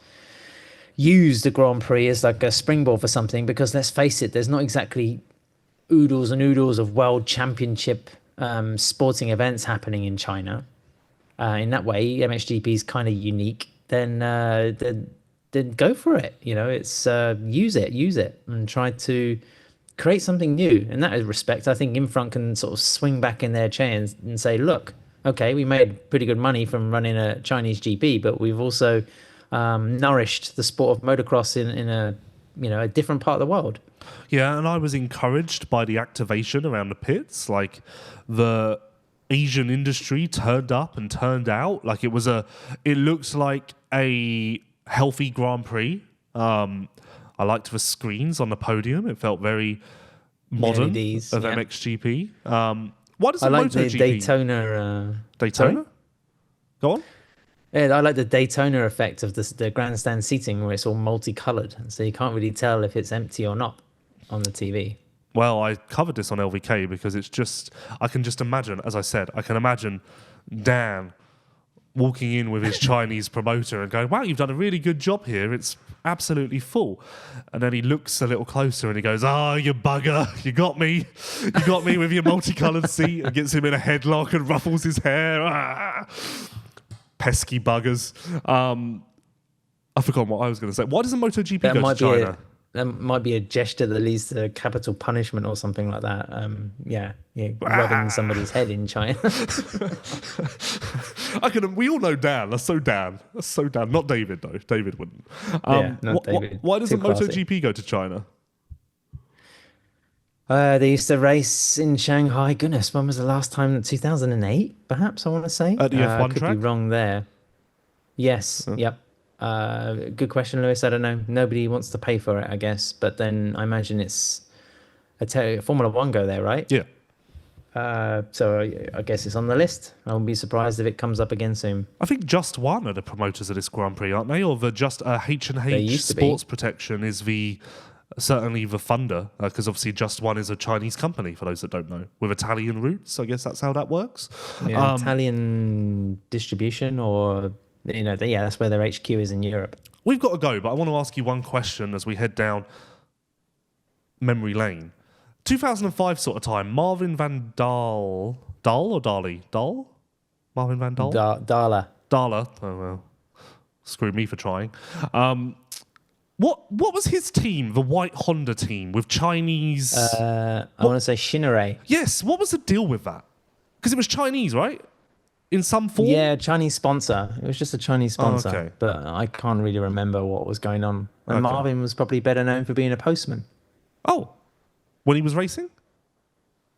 [SPEAKER 2] use the Grand Prix as like a springboard for something, because let's face it, there's not exactly oodles and oodles of world championship sporting events happening in China. In that way, MXGP is kind of unique. Then go for it. It's use it, and try to create something new. In that respect, I think Infront can sort of swing back in their chair and say, look, okay, we made pretty good money from running a Chinese GP, but we've also nourished the sport of motocross in a different part of the world.
[SPEAKER 1] Yeah, and I was encouraged by the activation around the pits. Like, the Asian industry turned up and turned out. Like, it looks like a healthy Grand Prix. I liked the screens on the podium. It felt very modern
[SPEAKER 2] LEDs,
[SPEAKER 1] of MXGP. What is
[SPEAKER 2] I like
[SPEAKER 1] MotoGP?
[SPEAKER 2] the Daytona.
[SPEAKER 1] Daytona?
[SPEAKER 2] Sorry?
[SPEAKER 1] Go on.
[SPEAKER 2] Yeah, I like the Daytona effect of the grandstand seating, where it's all multicolored, so you can't really tell if it's empty or not on the TV.
[SPEAKER 1] Well, I covered this on LVK because I can just imagine, as I said, I can imagine Dan walking in with his Chinese promoter and going, wow, you've done a really good job here. It's absolutely full. And then he looks a little closer and he goes, you bugger. You got me. You got me with your multicolored seat, and gets him in a headlock and ruffles his hair. Pesky buggers. I forgot what I was going to say. Why doesn't MotoGP go to China?
[SPEAKER 2] That might be a gesture that leads to capital punishment or something like that. Rubbing somebody's head in China.
[SPEAKER 1] We all know Dan. That's so Dan. Not David, though. David wouldn't.
[SPEAKER 2] Not David.
[SPEAKER 1] Why doesn't MotoGP go to China?
[SPEAKER 2] They used to race in Shanghai. Goodness, when was the last time? 2008, perhaps, I want to say.
[SPEAKER 1] At the F1
[SPEAKER 2] could
[SPEAKER 1] track?
[SPEAKER 2] Be wrong there. Yes, Yep. Good question, Lewis. I don't know. Nobody wants to pay for it, I guess. But then I imagine it's Formula One go there, right?
[SPEAKER 1] Yeah.
[SPEAKER 2] So I guess it's on the list. I won't be surprised if it comes up again soon.
[SPEAKER 1] I think Just One are the promoters of this Grand Prix, aren't they? Or the Just H&H Sports Protection is certainly the funder, because obviously Just One is a Chinese company, for those that don't know, with Italian roots. I guess that's how that works.
[SPEAKER 2] Yeah, Italian distribution, or that's where their HQ is in Europe.
[SPEAKER 1] We've got to go, but I want to ask you one question as we head down memory lane. 2005 sort of time, Marvin van Dahl or Dali? Dahl? Marvin van Dahl?
[SPEAKER 2] Dala.
[SPEAKER 1] Oh, well. Screw me for trying. What was his team, the white Honda team, with Chinese...
[SPEAKER 2] I want to say Shinare.
[SPEAKER 1] Yes, what was the deal with that? Because it was Chinese, right? In some form?
[SPEAKER 2] Yeah, Chinese sponsor. It was just a Chinese sponsor.
[SPEAKER 1] Okay.
[SPEAKER 2] But I can't really remember what was going on. And Marvin was probably better known for being a postman.
[SPEAKER 1] Oh, when he was racing?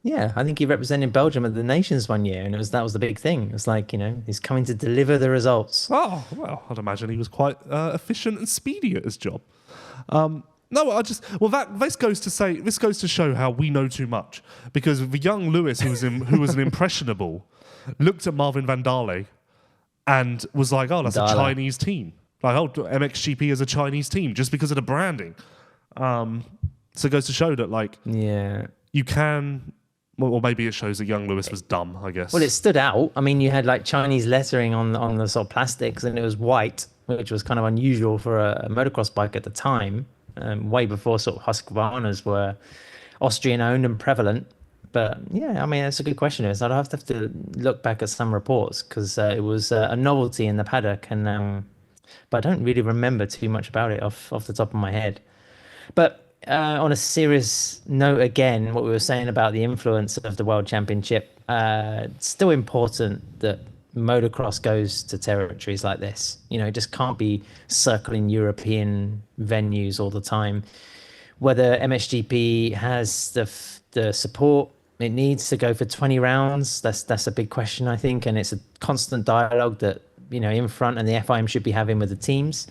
[SPEAKER 2] Yeah, I think he represented Belgium at the Nations one year, and that was the big thing. It was like, he's coming to deliver the results.
[SPEAKER 1] Oh, well, I'd imagine he was quite efficient and speedy at his job. No, this goes to show how we know too much, because the young Lewis, who was an impressionable, looked at Marvin van Dale and was like, "Oh, that's a Chinese team. Like, oh, MXGP is a Chinese team just because of the branding." So it goes to show that, like, you can. Well, or maybe it shows that young Lewis was dumb, I guess.
[SPEAKER 2] Well, it stood out. I mean, you had like Chinese lettering on the sort of plastics, and it was white, which was kind of unusual for a motocross bike at the time, way before sort of Husqvarnas were Austrian owned and prevalent. But yeah, I mean, that's a good question. I'd have to look back at some reports, because it was a novelty in the paddock, and but I don't really remember too much about it off the top of my head. But on a serious note, again, what we were saying about the influence of the World Championship, it's still important that motocross goes to territories like this. It just can't be circling European venues all the time. Whether MXGP has the support it needs to go for 20 rounds, that's a big question, I think, and it's a constant dialogue that in front and the FIM should be having with the teams.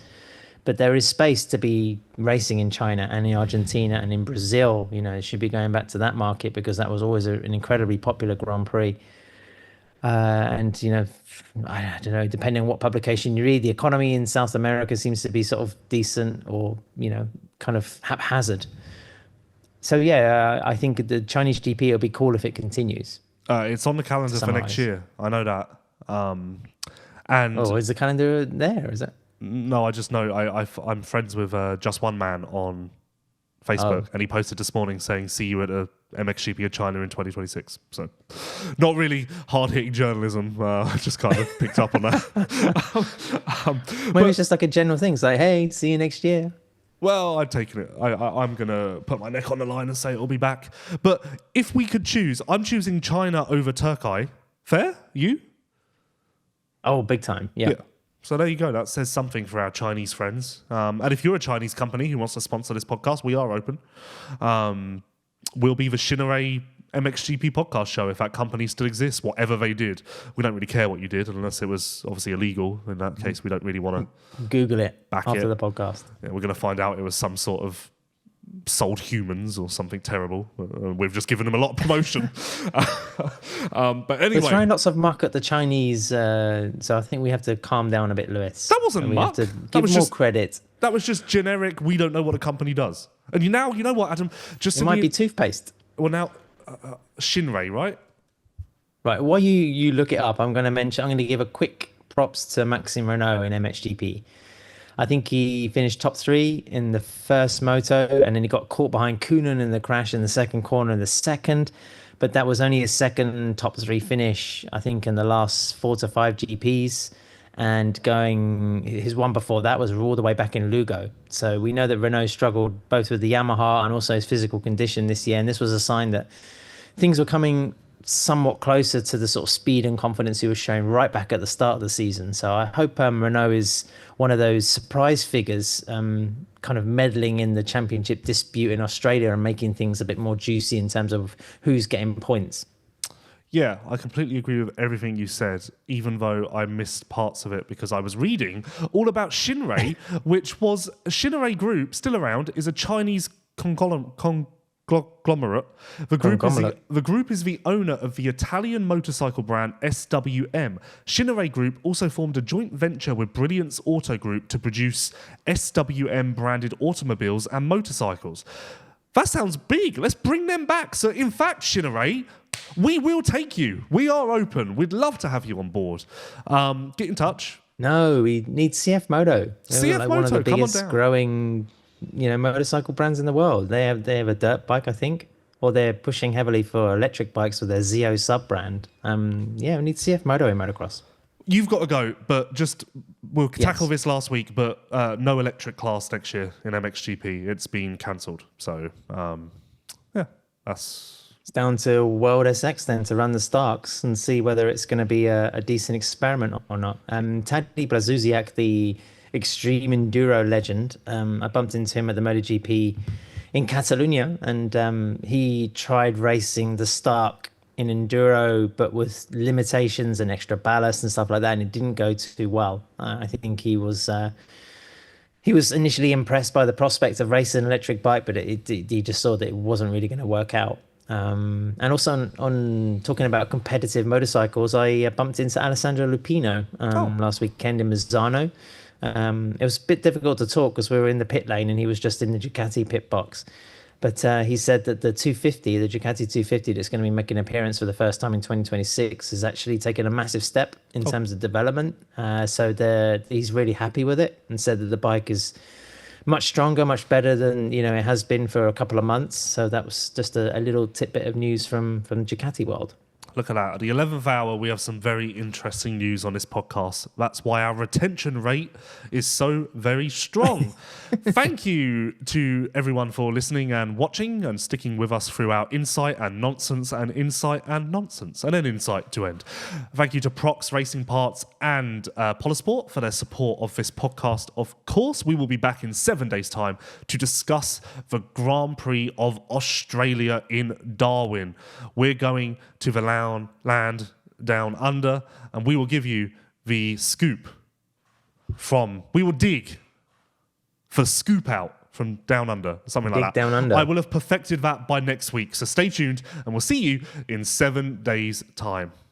[SPEAKER 2] But there is space to be racing in China and in Argentina and in Brazil. It should be going back to that market, because that was always an incredibly popular Grand Prix. And, I don't know, depending on what publication you read, the economy in South America seems to be sort of decent, or, kind of haphazard. So, yeah, I think the Chinese GP will be cool if it continues.
[SPEAKER 1] It's on the calendar for next year. I know that. And
[SPEAKER 2] is the calendar there? Is it?
[SPEAKER 1] No, I just know I'm friends with Just One Man on Facebook, and he posted this morning saying, "See you at a MXGP of China in 2026." So, not really hard-hitting journalism. I just kind of picked up on that.
[SPEAKER 2] Maybe it's just like a general thing. It's like, hey, see you next year.
[SPEAKER 1] Well, I've taken it. I'm going to put my neck on the line and say it'll be back. But if we could choose, I'm choosing China over Turkey. Fair? You?
[SPEAKER 2] Oh, big time. Yeah.
[SPEAKER 1] So there you go. That says something for our Chinese friends. And if you're a Chinese company who wants to sponsor this podcast, we are open. We'll be the Shinarei MXGP podcast show if that company still exists, whatever they did. We don't really care what you did, unless it was obviously illegal. In that case, we don't really want to
[SPEAKER 2] Google it after the podcast.
[SPEAKER 1] Yeah, we're going to find out it was some sort of sold humans or something terrible. We've just given them a lot of promotion. But anyway,
[SPEAKER 2] we're trying lots of muck at the Chinese, so I think we have to calm down a bit, Lewis.
[SPEAKER 1] That wasn't muck.
[SPEAKER 2] We have to give more credit.
[SPEAKER 1] That was just generic. We don't know what a company does. And you know what, Adam?
[SPEAKER 2] It might be toothpaste.
[SPEAKER 1] Well, now Shinrei, right?
[SPEAKER 2] Right. While you look it up, I'm going to give a quick props to Maxime Renault in MXGP. I think he finished top 3 in the first moto, and then he got caught behind Coenen in the crash in the second corner in the second. But that was only his second top 3 finish, I think, in the last 4 to 5 GPs. And his one before that was all the way back in Lugo. So we know that Renault struggled both with the Yamaha and also his physical condition this year. And this was a sign that things were coming somewhat closer to the sort of speed and confidence he was showing right back at the start of the season. So I hope Renault is one of those surprise figures, kind of meddling in the championship dispute in Australia and making things a bit more juicy in terms of who's getting points.
[SPEAKER 1] Yeah, I completely agree with everything you said, even though I missed parts of it because I was reading all about Shinrei, which was Shinrei Group, still around, is a Chinese conglomerate. The group is the owner of the Italian motorcycle brand SWM. Shinrei Group also formed a joint venture with Brilliance Auto Group to produce SWM branded automobiles and motorcycles. That sounds big. Let's bring them back. So in fact, Shinrei, we will take you. We are open. We'd love to have you on board. Get in touch.
[SPEAKER 2] No, we need CF Moto.
[SPEAKER 1] CF Moto,
[SPEAKER 2] one of the biggest growing, motorcycle brands in the world. They have a dirt bike, I think, or they're pushing heavily for electric bikes with their Zio sub brand. We need CF Moto in motocross.
[SPEAKER 1] You've got to go, but we'll tackle this last week, but no electric class next year in MXGP. It's been cancelled. So,
[SPEAKER 2] It's down to World SX then to run the Starks and see whether it's going to be a decent experiment or not. Tadej Blazusiak, the extreme enduro legend, I bumped into him at the MotoGP in Catalonia, and he tried racing the Stark in enduro, but with limitations and extra ballast and stuff like that, and it didn't go too well. I think he was initially impressed by the prospect of racing an electric bike, but he just saw that it wasn't really going to work out. And also on talking about competitive motorcycles, I bumped into Alessandro Lupino last weekend in Misano. It was a bit difficult to talk because we were in the pit lane and he was just in the Ducati pit box. But he said that the Ducati 250 that's going to be making an appearance for the first time in 2026 has actually taken a massive step in terms of development. So he's really happy with it and said that the bike is much stronger, much better than it has been for a couple of months. So that was just a little tidbit of news from Ducati world.
[SPEAKER 1] Look at that. At the 11th hour, we have some very interesting news on this podcast. That's why our retention rate is so very strong. Thank you to everyone for listening and watching and sticking with us throughout insight and nonsense and insight and nonsense and then insight to end. Thank you to Prox Racing Parts and Polisport for their support of this podcast. Of course, we will be back in 7 days' time to discuss the Grand Prix of Australia in Darwin. We're going to the land down under, and we will give you the scoop we will dig for scoop out from down under, something like that.
[SPEAKER 2] Down under.
[SPEAKER 1] I will have perfected that by next week, so stay tuned and we'll see you in 7 days' time.